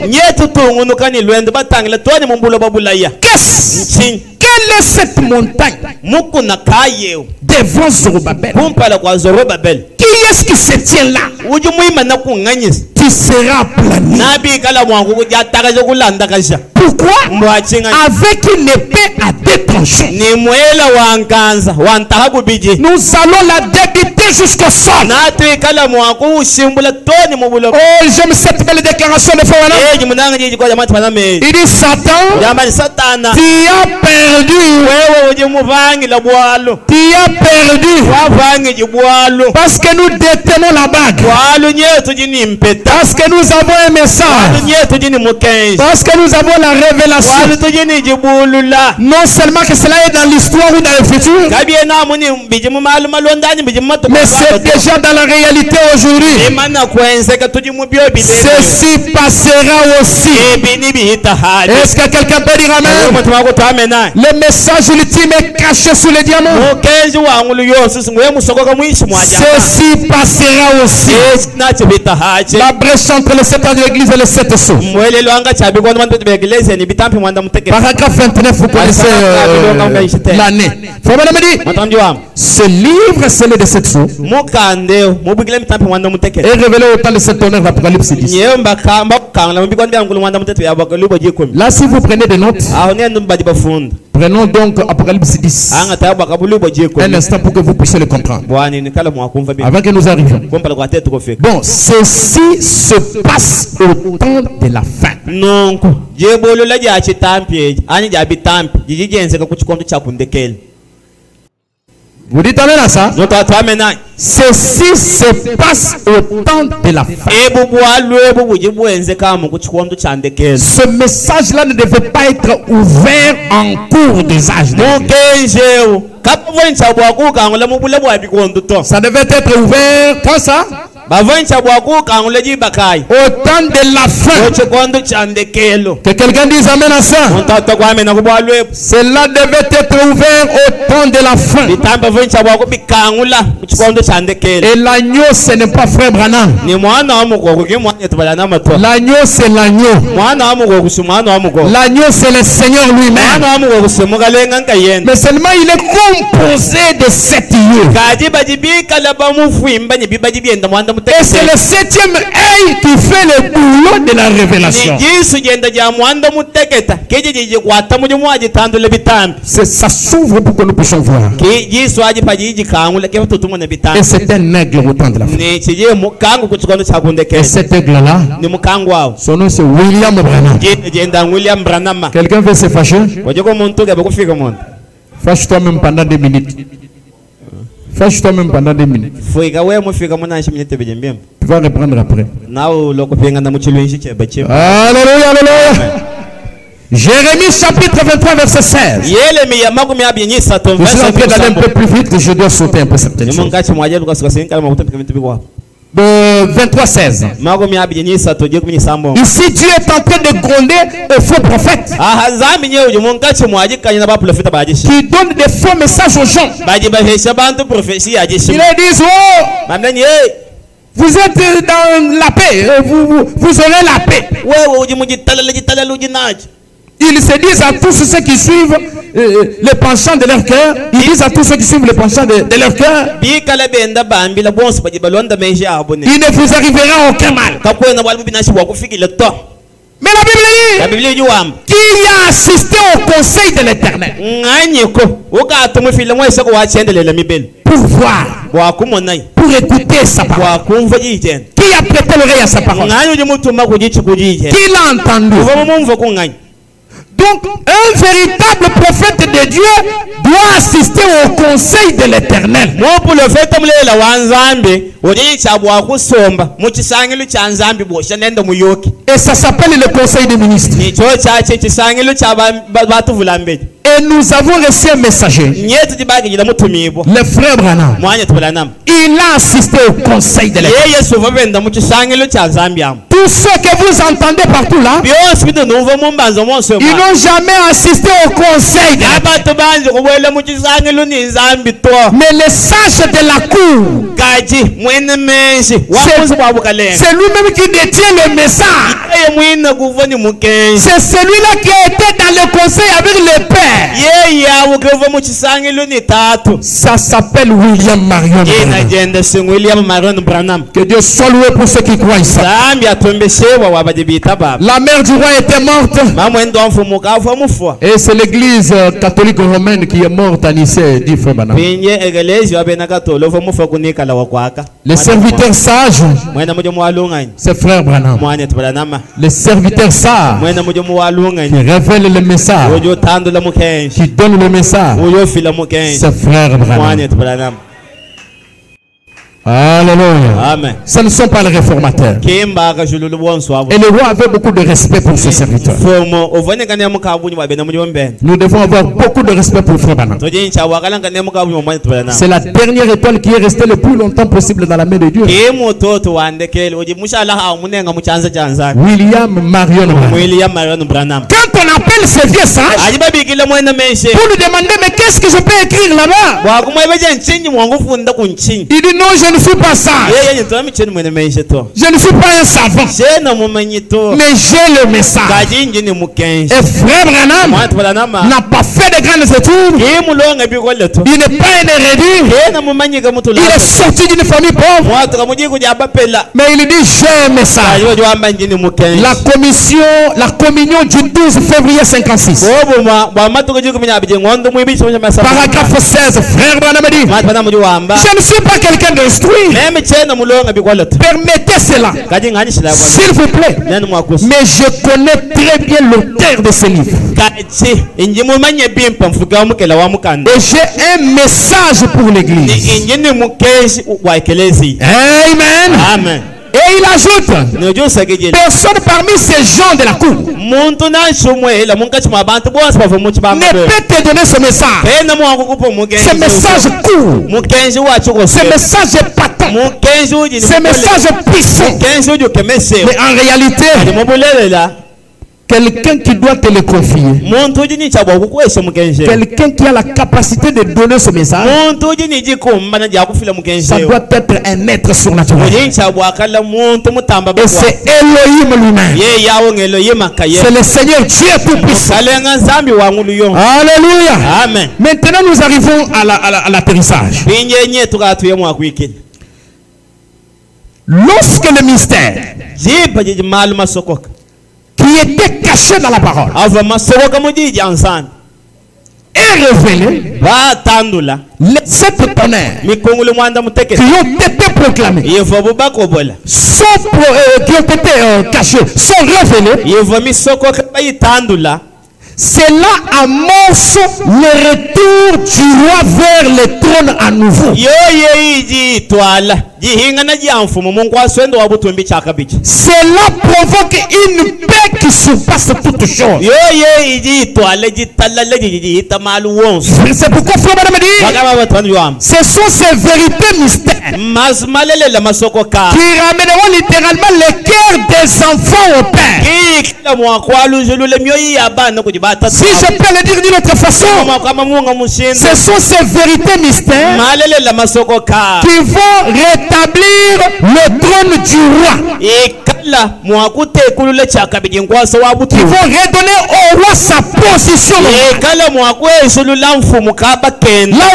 Quelle est cette montagne devant Zorobabel? Qui est-ce qui se tient là? Tu seras plané. Pourquoi? Avec une épée à deux tranchants. Nous allons la débiter jusqu'au sol. Oh, j'aime cette belle déclaration de Frère. Il dit Satan, tu as perdu. Tu as perdu. Parce que nous détenons la bague. Parce que nous avons un message. Parce que nous avons la révélation. Non seulement que cela est dans l'histoire ou dans le futur, mais c'est déjà dans la réalité aujourd'hui. Ceci passera aussi. Est-ce que quelqu'un peut dire amen? Le message ultime est caché sous les diamants. Ceci passera aussi. La brèche entre le 7 ans de l'église et le 7 sceaux. Paragraphe 29, vous connaissez l'année. Ce livre, c'est le de 7 sceaux, est révélé au temps de cet honneur d'Apocalypse 10. Là, si vous prenez des notes, prenons donc Apocalypse 10. Un instant pour que vous puissiez le comprendre. Avant que nous arrivions. Bon, ceci se passe au temps de la fin. Vous dites amen à ça? Ceci se passe au temps de la fin. Ce message-là ne devait pas être ouvert en cours des âges. Ça devait être ouvert quand ça? Au temps de la fin. Que quelqu'un dise amen à ça. Cela devait être ouvert au temps de la fin. Et l'agneau, ce n'est pas Frère Branham. L'agneau, c'est l'agneau. L'agneau, c'est le Seigneur lui-même. Mais seulement il est composé de 7 yeux. Et c'est le 7e œil qui fait le boulot de la révélation. Ça s'ouvre pour que nous puissions voir. Et c'est un aigle au temps de la fin. Et cet aigle-là, son nom c'est William Branham. Quelqu'un veut se fâcher? Fâche-toi même pendant 2 minutes. Fâche-toi même pendant 2 minutes. Tu vas reprendre après. Alléluia, alléluia. Jérémie chapitre 23 verset 16. Je suis en train d'aller un peu plus vite, je dois sauter un peu certaines choses. 23-16. Ici Dieu est en train de gronder aux faux prophètes qui donnent des faux messages aux gens. Ils leur disent oh, vous êtes dans la paix, vous aurez la paix. Ils se disent à tous ceux qui suivent les penchants de leur cœur. Ils disent à tous ceux qui suivent les penchants de leur cœur, il ne vous arrivera aucun mal. Mais la Bible dit, qui a assisté au conseil de l'Éternel pour voir, pour écouter sa parole, qui a prêté l'oreille à sa parole, qui l'a entendu. Donc, un véritable prophète de Dieu doit assister au conseil de l'Éternel. Et ça s'appelle le conseil des ministres. Et nous avons reçu un messager, le frère Branham. Il a assisté au conseil de l'Éternel. Tous ceux que vous entendez partout là, ils n'ont jamais assisté au conseil de l'Éternel. Mais le sage de la cour, c'est lui-même qui détient le message. C'est celui-là qui a été dans le conseil avec le Père. Ça s'appelle William Marion Branham. Que Dieu soit loué pour ceux qui croient ici. La mère du roi était morte. Et c'est l'église catholique romaine qui est morte à Nice, dit Frère Branham. Les serviteurs sages, c'est Frère Branham. Les serviteurs sages qui révèlent le message, qui donnent le message, c'est Frère Branham. Alléluia. Amen. Ce ne sont pas les réformateurs. Et le roi avait beaucoup de respect pour ses serviteurs. Nous devons avoir beaucoup de respect pour Frère Branham. C'est la dernière étoile qui est restée le plus longtemps possible dans la main de Dieu. William Marion Branham. Quand on appelle ces vieux sages pour lui demander mais qu'est-ce que je peux écrire là-bas, il dit non, je ne suis pas sage. Je ne suis pas un savant. Mais j'ai le message. Et Frère Branham n'a pas fait de grandes études. Il n'est pas un érudit. Il est sorti d'une famille pauvre. Mais il dit j'ai un message. La communion du 12 février 56. Paragraphe 16. Frère Branham dit je ne suis pas quelqu'un d'instruit. Permettez cela, s'il vous plaît. Mais je connais très bien l'auteur de ce livre. Et j'ai un message pour l'église. Amen. Amen. Et il ajoute, personne parmi ces gens de la cour ne peut te donner ce message. Ce message court, ce message est patent, ce message est puissant. Mais en réalité, quelqu'un qui doit te le confier, quelqu'un qui a la capacité de donner ce message, ça doit être un être surnaturel. Et c'est Elohim lui-même. C'est le Seigneur Dieu tout-puissant. Alléluia. Amen. Maintenant nous arrivons à l'atterrissage. Lorsque le mystère qui était caché dans la parole est révélé, les 7 tonnerres qui ont été proclamés qui ont été cachés sont révélés. Cela amorce le retour du roi vers le trône à nouveau. Cela provoque une paix qui surpasse toute chose. C'est pourquoi Frère Branham dit, ce sont ces vérités mystères qui ramèneront littéralement le cœur des enfants au Père. Si je peux le dire d'une autre façon, ce sont ces vérités mystères qui vont rétablir le trône du roi, qui vont redonner au roi sa position là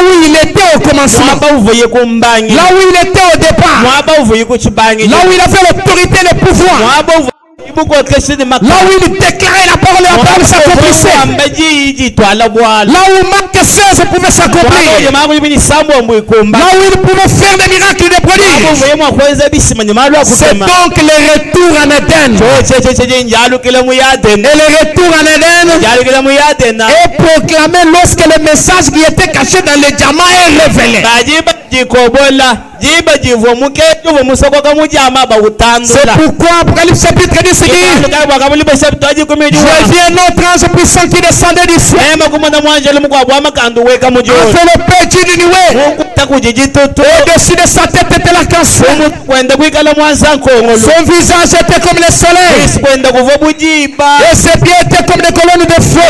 où il était au commencement, là où il était au départ, là où il avait l'autorité et le pouvoir. Là où il déclarait la parole, la parole s'accomplissait. Là où Marc 16 pouvait s'accomplir. Là où il pouvait faire des miracles et des prodiges. C'est donc le retour en Éden. Et le retour en Éden est proclamé lorsque le message qui était caché dans le diamant est révélé. C'est pourquoi Apocalypse chapitre 10 dit: je vis un autre ange puissant qui descendait du ciel. Fait le petit du nuée. Au-dessus de sa tête était l'arc-en-ciel. Son visage était comme le soleil. Et ses pieds étaient comme des colonnes de feu.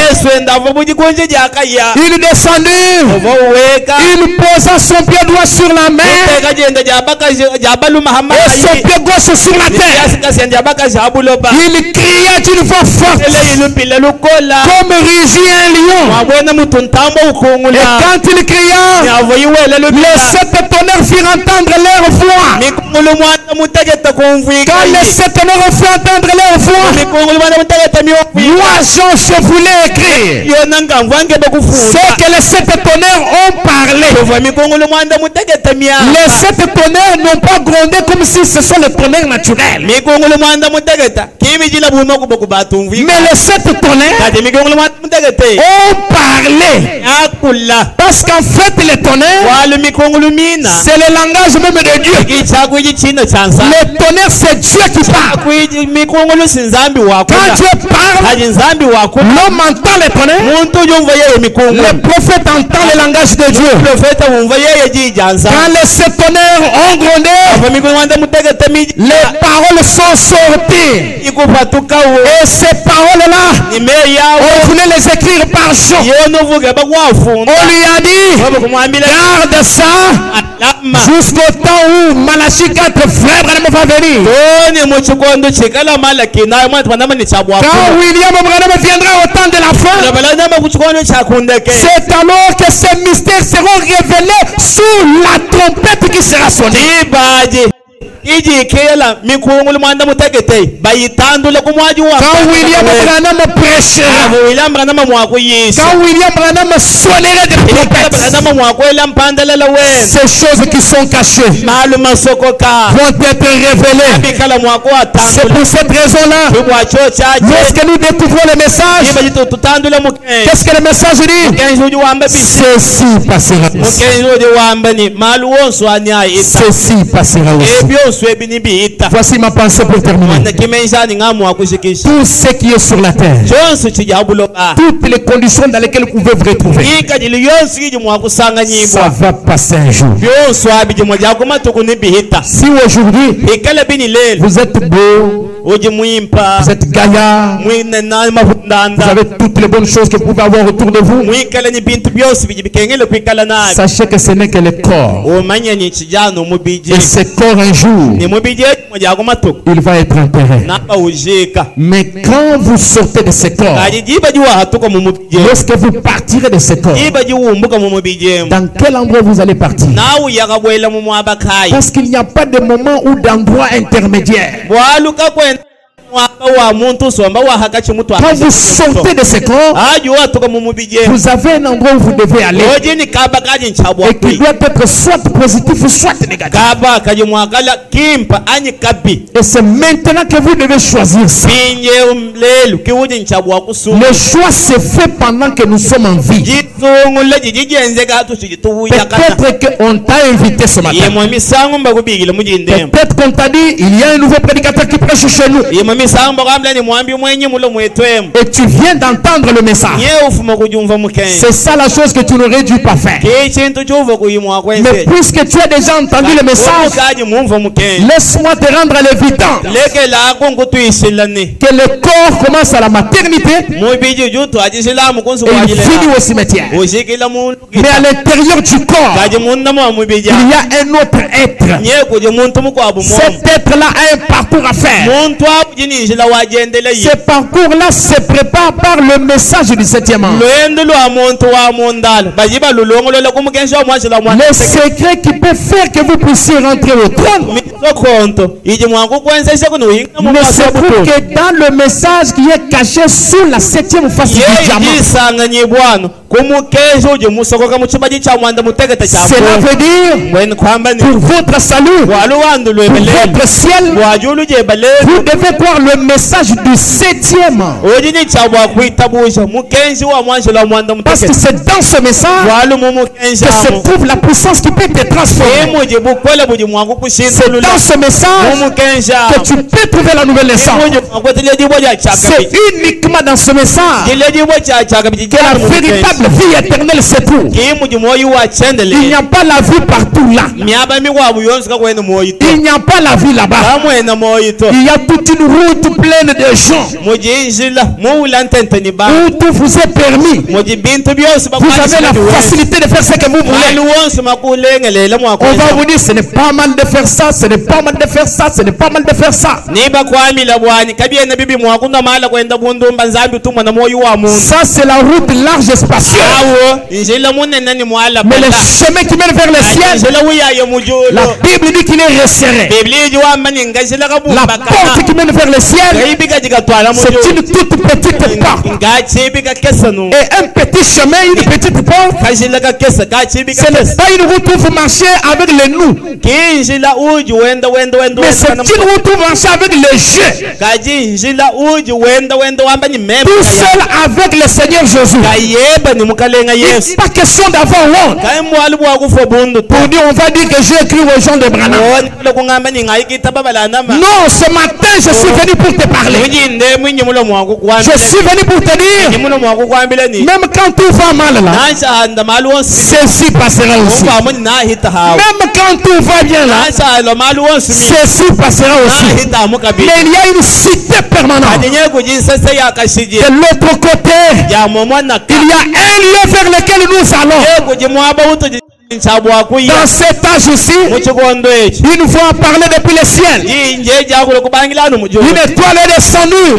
Il descendit. Il posa son pied droit sur la mer et son pied gauche sur la terre. Il cria d'une voix forte comme rugit un lion. Et quand il cria, les 7 tonnerres firent entendre leur voix. Quand les 7 tonnerres firent entendre leur voix, moi Jean, je voulais écrire ce que les 7 tonnerres ont parlé. Les 7 tonnerres n'ont pas grondé comme si ce sont les tonnerres naturels. Mais les 7 tonnerres ont parlé. Parce qu'en fait, les tonnerres, c'est le langage même de Dieu. Les tonnerres, c'est Dieu qui parle. Quand Dieu parle, l'homme entend les tonnerres. Le prophète entend le langage de Dieu. Quand les 7 tonnerres ont grondé, les paroles sont sorties. Et ces paroles-là, on voulait les écrire par Jean. On lui a dit: garde ça jusqu'au temps où Malachie 4 frère Branham va venir. Quand William Branham viendra au temps de la fin, c'est alors que ces mystères seront révélés sous la trompette qui sera sonnée. Quand William Branham prêchera, quand William Branham sonnerait des trompettes, ces choses qui sont cachées vont être révélées. C'est pour cette raison-là, lorsque nous découvrons le message, qu'est-ce que le message dit? Ceci passera aussi. Ceci passera aussi. Voici ma pensée pour terminer. Tout ce qui est sur la terre, toutes les conditions dans lesquelles vous pouvez vous retrouver, ça va passer un jour. Si aujourd'hui vous êtes beau, vous êtes gaillard, vous avez toutes les bonnes choses que vous pouvez avoir autour de vous, sachez que ce n'est que le corps. Et ce corps un jour, il va être enterré. Mais quand vous sortez de ce corps, lorsque vous partirez de ce corps, dans quel endroit vous allez partir? Parce qu'il n'y a pas de moment ou d'endroit intermédiaire. Quand vous sortez de ce corps, vous avez un endroit où vous devez aller et qui doit être soit positif ou soit négatif. Et c'est maintenant que vous devez choisir ça. Le choix se fait pendant que nous sommes en vie. Peut-être qu'on t'a invité ce matin. Peut-être qu'on t'a dit il y a un nouveau prédicateur qui prêche chez nous. Et tu viens d'entendre le message. C'est ça la chose que tu n'aurais dû pas faire. Mais puisque tu as déjà entendu le message, laisse-moi te rendre l'évident que le corps commence à la maternité et il finit au cimetière. Mais à l'intérieur du corps, il y a un autre être. Cet être-là a un parcours à faire. Ce parcours-là se prépare par le message du 7e ange. Le secret qui peut faire que vous puissiez rentrer au trône ne se trouve que dans le message qui est caché sous la 7e face du diamant. Cela veut dire pour votre salut, pour votre ciel, vous devez voir le message du 7e ange. Parce que c'est dans ce message que se trouve la puissance qui peut te transformer. C'est dans ce message que tu peux trouver la nouvelle naissance. C'est uniquement dans ce message que la véritable vie éternelle se trouve. Il n'y a pas la vie partout là. Il n'y a pas la vie là-bas. Il y a toute une route pleine de gens où tout vous est permis. Vous avez la facilité de faire ce que vous voulez. On va vous dire ce n'est pas mal de faire ça, ce n'est pas mal de faire ça, ce n'est pas mal de faire ça. Ça c'est la route large et spacieuse. Mais le chemin qui mène vers le ciel, la Bible dit qu'il est resserré. La porte qui mène vers le ciel, c'est une toute petite porte. Et un petit chemin, une petite porte, ce n'est pas une route où vous marchez avec les nous, mais c'est une route où vous marchez avec les jeux. Tout seul avec le Seigneur Jésus. Il n'est pas question d'avoir honte pour dire on va dire que j'ai écrit aux gens de Branham. Non, ce matin je suis venu pour te parler. Je suis venu pour te dire, même quand tout va mal là, ceci passera aussi. Même quand tout va bien là, ceci passera aussi. Mais il y a une cité permanente. De l'autre côté, il y a un lieu vers lequel nous allons. Dans cet âge ici, une voix a parlé depuis le ciel. Une étoile est descendue.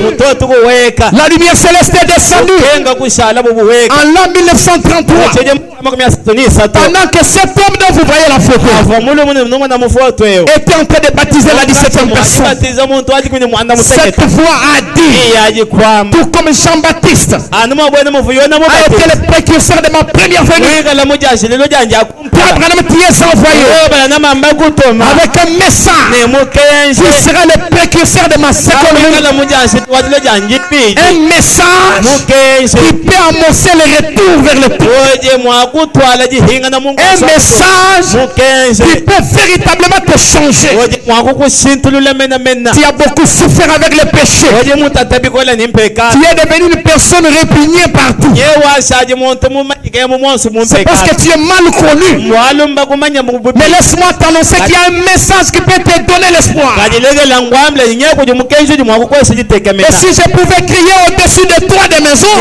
La lumière céleste est descendue. En l'an 1933. Pendant que cet homme dont vous voyez la photo était en train de baptiser la 17e personne, cette voix a dit, tout comme Jean-Baptiste a été le précurseur de ma première venue, Abraham, tu es envoyé avec un message qui sera le précurseur de ma seconde venue. Un message qui peut annoncer le retour vers le trône. Un message qui peut véritablement te changer. Tu as beaucoup souffert avec le péché. Tu es devenu une personne répugnée partout. C'est parce que tu es mal connu. Mais laisse-moi t'annoncer qu'il y a un message qui peut te donner l'espoir. Et si je pouvais crier au-dessus de toi des maisons,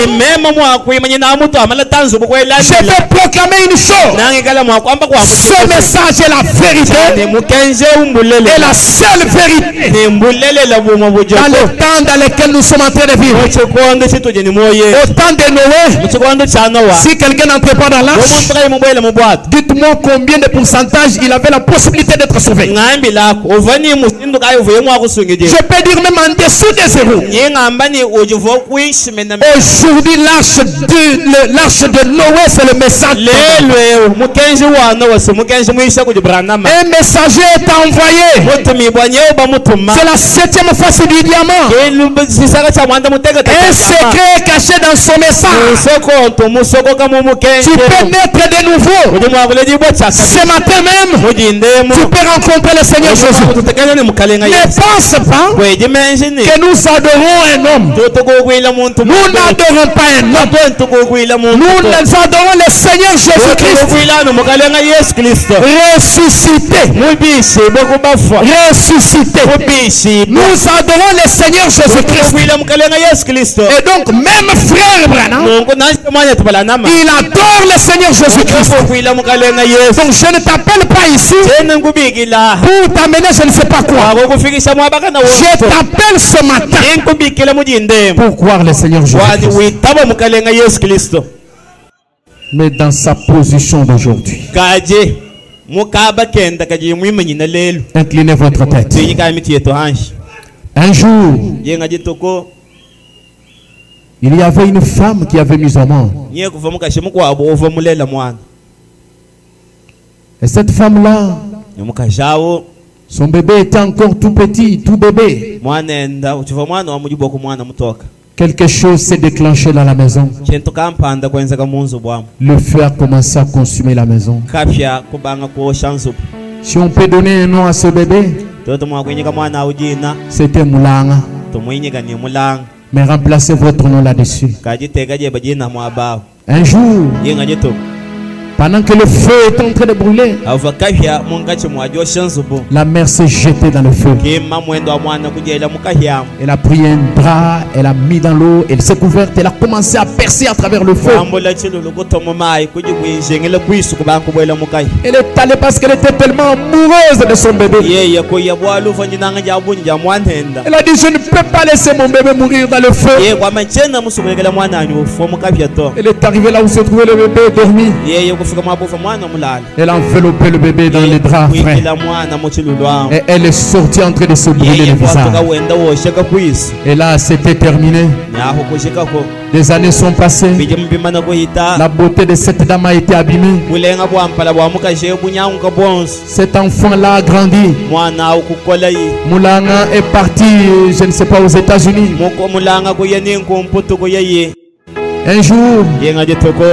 je vais proclamer une chose. Ce message est la vérité et la seule vérité dans le temps dans lequel nous sommes en train de vivre. Au temps de Noé, si quelqu'un n'entrait pas dans l'arche, dites-moi combien de pourcentage il avait la possibilité d'être sauvé. Je peux dire même en dessous de zéro. Aujourd'hui, l'arche de Noé, c'est le message. Un messager est envoyé. C'est la 7e face du diamant. Un secret est caché dans son message. Tu peux naître de nouveau. Ce matin même, tu peux rencontrer le Seigneur Jésus. Ne pense pas que nous adorons un homme. n'adorons pas un homme. Nous adorons le Seigneur Jésus-Christ. Ressuscité. Ressuscité. Nous adorons le Seigneur Jésus-Christ. Et donc, même frère Branham, il adore le Seigneur Jésus-Christ. Donc, je ne t'appelle pas ici pour t'amener je ne sais pas quoi. Je t'appelle ce matin pour croire le Seigneur Jésus-Christ. Mais dans sa position d'aujourd'hui, inclinez votre tête. Un jour, il y avait une femme qui avait mis au monde. Et cette femme-là, son bébé était encore tout petit, tout bébé. Quelque chose s'est déclenché dans la maison. Le feu a commencé à consumer la maison. Si on peut donner un nom à ce bébé, c'était Moulanga. Mais remplacez votre nom là-dessus. Un jour, pendant que le feu est en train de brûler, la mère s'est jetée dans le feu. Elle a pris un drap, elle a mis dans l'eau, elle s'est couverte, elle a commencé à percer à travers le feu. Elle est allée parce qu'elle était tellement amoureuse de son bébé. Elle a dit, je ne peux pas laisser mon bébé mourir dans le feu. Elle est arrivée là où se trouvait le bébé dormi. Elle a enveloppé le bébé dans les draps frais. Et elle est sortie en train de se brûler le visage. Et là, c'était terminé. Des années sont passées. La beauté de cette dame a été abîmée. Cet enfant-là a grandi. Moulanga est parti, je ne sais pas, aux États-Unis. Un jour,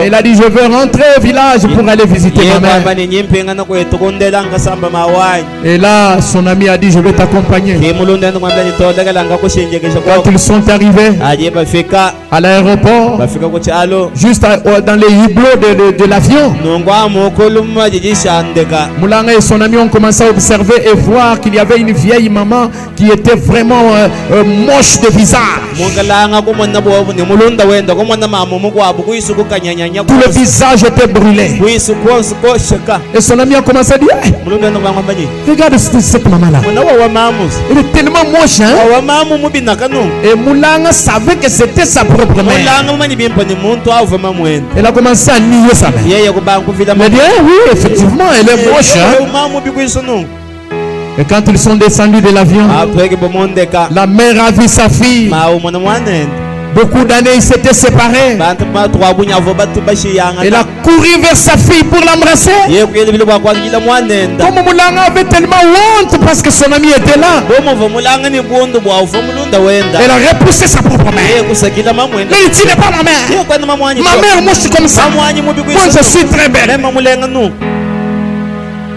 elle a dit, je veux rentrer au village pour aller visiter ma mère. Et là, son ami a dit, je vais t'accompagner. Quand ils sont arrivés à l'aéroport, juste dans les hublots de l'avion, Moulanga et son ami ont commencé à observer et voir qu'il y avait une vieille maman qui était vraiment moche de visage. Tout le visage était brûlé. Et son ami a commencé à dire, hey, regarde cette maman-là. Elle est tellement moche, hein? Et Moulanga savait que c'était sa propre mère. Elle a commencé à nier sa mère. Elle a dit, oui, effectivement, elle est moche, hein? Et quand ils sont descendus de l'avion, la mère a vu sa fille. Beaucoup d'années, ils s'étaient séparés. Elle a couru vers sa fille pour l'embrasser. Comme Moulanga avait tellement honte parce que son ami était là, elle a repoussé sa propre mère. Mais il dit, tu n'es pas ma mère. Ma mère, moi je suis comme ça. Moi je suis très belle.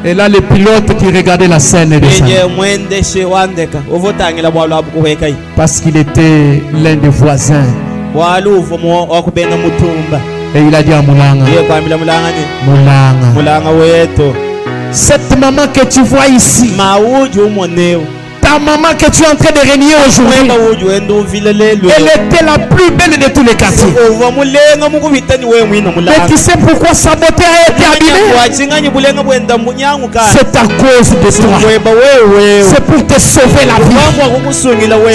Et là, les pilotes qui regardaient la scène parce qu'il était l'un des voisins. Et il a dit à Moulanga, Moulanga, cette maman que tu vois ici, ta maman que tu es en train de régner aujourd'hui, elle était la plus belle de tous les quartiers. Mais tu sais pourquoi sa beauté a été abîmée? C'est à cause de toi. C'est pour te sauver la vie.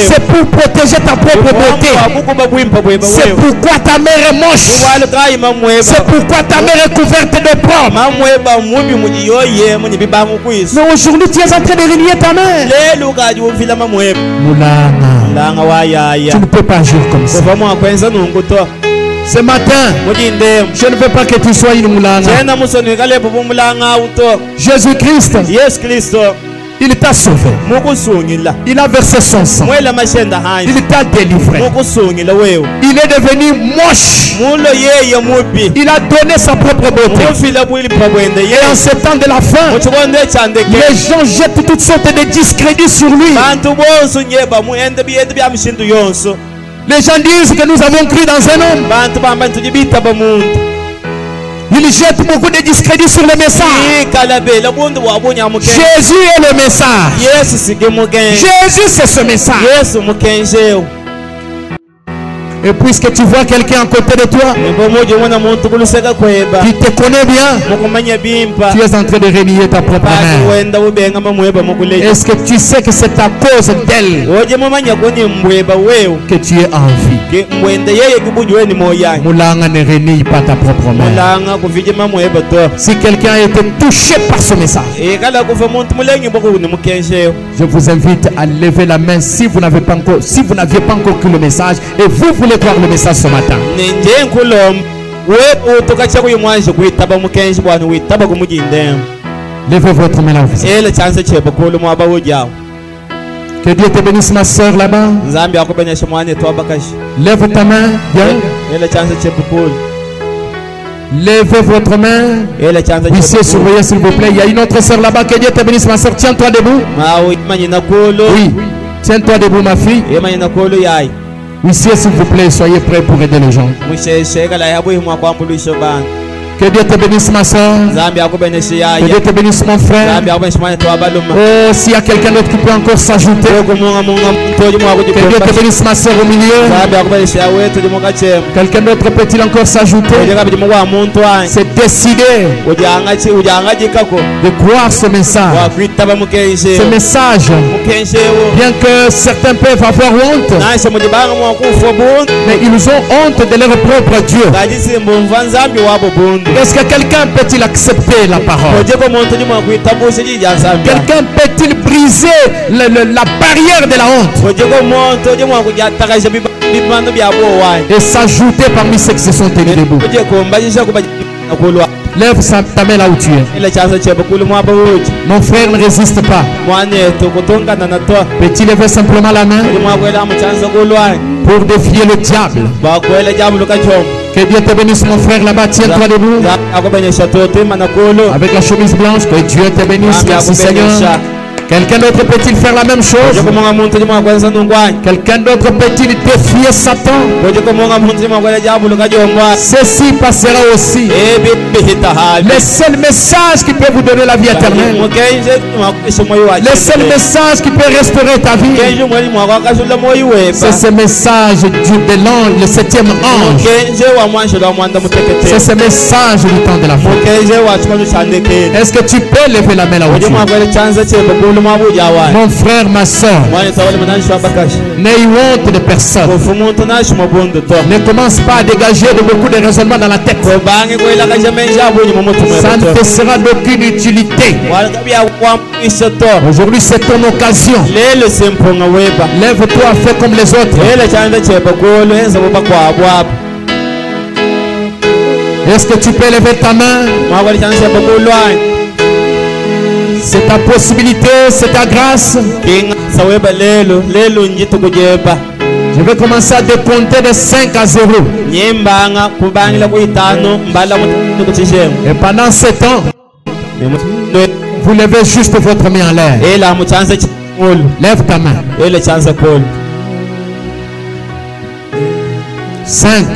C'est pour protéger ta propre beauté. C'est pourquoi ta mère est moche. C'est pourquoi ta mère est couverte de pommes. Mais aujourd'hui tu es en train de régner ta mère. Moulanga, tu ne peux pas agir comme ça. Ce matin, je ne veux pas que tu sois une Moulanga. Jésus-Christ, il t'a sauvé. Il a versé son sang. Il t'a délivré. Il est devenu moche. Il a donné sa propre beauté. Et en ce temps de la fin, les gens jettent toutes sortes de discrédits sur lui. Les gens disent que nous avons cru dans un homme. Ils jettent beaucoup de discrédit sur le message. Jésus est le message. Jésus c'est ce message. Et puisque tu vois quelqu'un à côté de toi qui te connaît bien, tu es en train de renier ta propre mère. Est-ce que tu sais que c'est à cause d'elle que tu es en vie? Moulanga ne renie pas ta propre mère. Si quelqu'un a été touché par ce message, je vous invite à lever la main si vous n'aviez pas encore cru le message et vous voulez croire le message ce matin. Levez votre main là. Que Dieu te bénisse, ma soeur là-bas. Lève ta main. Bien. Levez votre main. Puissiez surveiller s'il vous plaît. Il y a une autre soeur là-bas. Que Dieu te bénisse, ma soeur. Tiens-toi debout. Oui. Tiens-toi debout, ma fille. Huissier, s'il vous plaît, soyez prêts pour aider les gens. Que Dieu te bénisse, ma soeur. Que Dieu te bénisse, mon frère. Oh, s'il y a quelqu'un d'autre qui peut encore s'ajouter. Que Dieu te bénisse, ma soeur, au milieu. Quelqu'un d'autre peut-il encore s'ajouter? C'est décidé de croire ce message. Ce message, bien que certains peuvent avoir honte, mais ils ont honte de leur propre Dieu. Est-ce que quelqu'un peut-il accepter la parole? Quelqu'un peut-il briser la barrière de la honte et s'ajouter parmi ceux qui se sont tenus debout? Lève ta main là où tu es. Mon frère ne résiste pas. Peux-tu lever simplement la main pour défier le diable? Que Dieu te bénisse, mon frère là-bas. Tiens-toi debout avec la chemise blanche. Que Dieu te bénisse. Merci Seigneur. Quelqu'un d'autre peut-il faire la même chose? Quelqu'un d'autre peut-il défier Satan? Ceci passera aussi. Le seul message qui peut vous donner la vie éternelle, le seul message qui peut restaurer ta vie, c'est ce message de l'ange, le 7e ange. C'est ce message du temps de la fin. Est-ce que tu peux lever la main là où tu es? Mon frère, ma soeur, n'aie honte de personne. Ne commence pas à dégager de beaucoup de raisonnements dans la tête. Ça ne te sera d'aucune utilité. Aujourd'hui, c'est ton occasion. Lève-toi, fais comme les autres. Est-ce que tu peux lever ta main? C'est ta possibilité, c'est ta grâce. Je vais commencer à décompter de 5 à 0. Et pendant ce temps, vous levez juste votre main en l'air. Lève ta main. 5.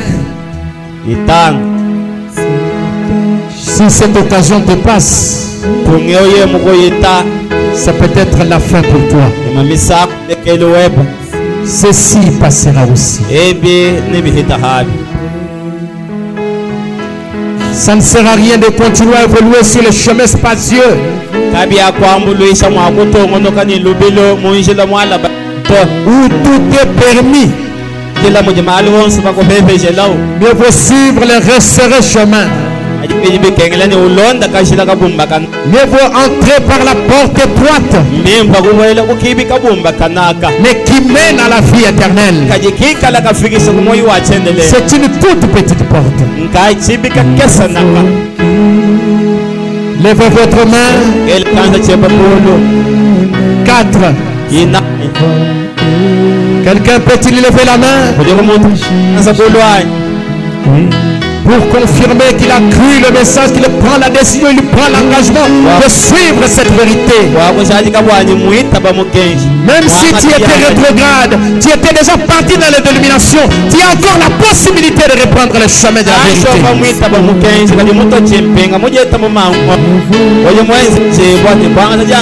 Si cette occasion te passe, ça peut être la fin pour toi. Ceci passera aussi. Ça ne sert à rien de continuer à évoluer sur le chemin spacieux où tout est permis. Mieux vaut suivre le resserré chemin. Mieux vaut entrer par la porte étroite, mais qui mène à la vie éternelle. C'est une toute petite porte. Levez votre main. 4. Quelqu'un peut-il lever la main? pour confirmer qu'il a cru le message, qu'il prend la décision, il prend l'engagement de suivre cette vérité. Même si tu étais rétrograde, tu étais déjà parti dans les dénominations, tu as encore la possibilité de reprendre le chemin de la vérité.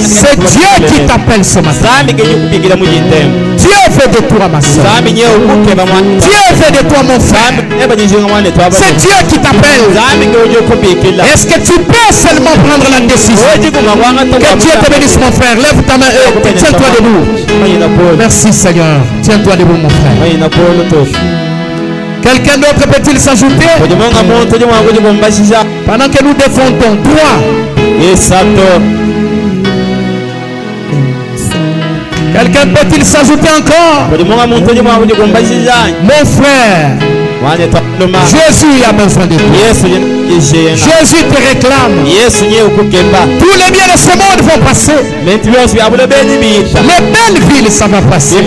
C'est Dieu qui t'appelle ce matin. Dieu fait de toi ma soeur. Dieu fait de toi mon frère. C'est Dieu qui t'appelle. Est-ce que tu peux seulement prendre la décision? Que Dieu te bénisse mon frère. Lève ta main et tiens-toi debout. Merci Seigneur. Tiens-toi debout mon frère. Quelqu'un d'autre peut-il s'ajouter? Pendant que nous défendons toi. Quelqu'un peut-il s'ajouter encore? Mon frère, Jésus a besoin de toi. Jésus te réclame. Tous les biens de ce monde vont passer. Les belles villes, ça va passer.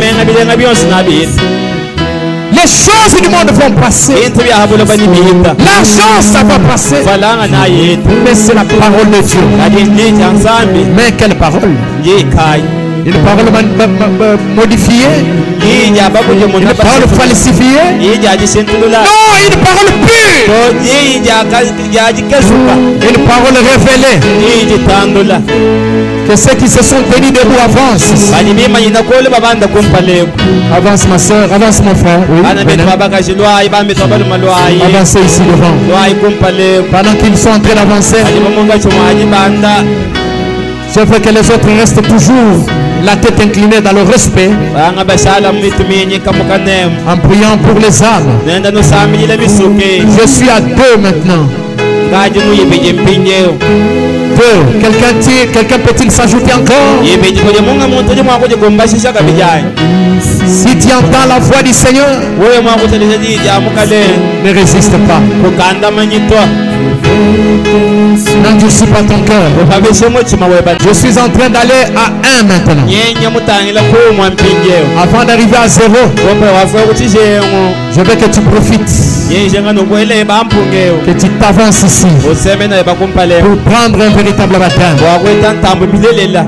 Les choses du monde vont passer. L'argent, ça va passer. Mais c'est la parole de Dieu. Mais quelle parole? Une parole modifiée, une parole falsifiée, non, une parole pure, une parole révélée. Que ceux qui se sont tenus debout avancent. Avance ma soeur, avance mon frère. Oui, avancez ici devant. Pendant qu'ils sont en train d'avancer, je veux que les autres restent toujours la tête inclinée dans le respect, en priant pour les âmes. Je suis à 2 maintenant. 2. Quelqu'un peut-il s'ajouter encore? Si tu entends la voix du Seigneur, ne résiste pas. N'endurcis pas ton cœur. Je suis en train d'aller à 1 maintenant. Avant d'arriver à 0, je veux que tu profites. Que tu t'avances ici pour prendre un véritable baptême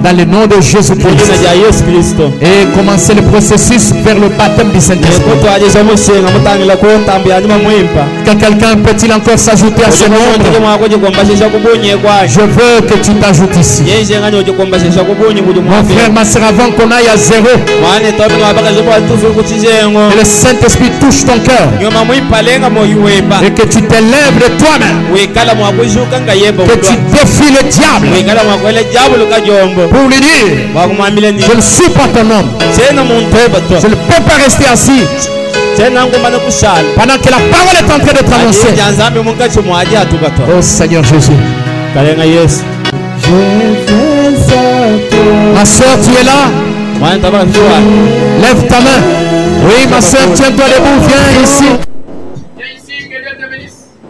dans le nom de Jésus-Christ et commencer le processus vers le baptême du Saint-Esprit. Que quelqu'un peut-il encore s'ajouter à ce nombre? Je veux que tu t'ajoutes ici. Mon frère, ma soeur, avant qu'on aille à 0, que le Saint-Esprit touche ton cœur et que tu t'élèves de toi-même, que tu défies le diable pour lui dire: je ne suis pas ton homme, je ne peux pas rester assis pendant que la parole est en train de t'annoncer. Oh Seigneur Jésus. Ma soeur, tu es là? Lève ta main. Oui, ma soeur, tiens-toi debout, viens ici. Viens ici, que Dieu te bénisse. Il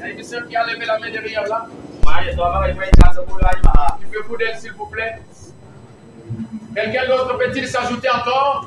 y a une soeur qui a levé la main derrière là. Tu peux bouder s'il vous plaît. Quelqu'un d'autre peut-il s'ajouter encore?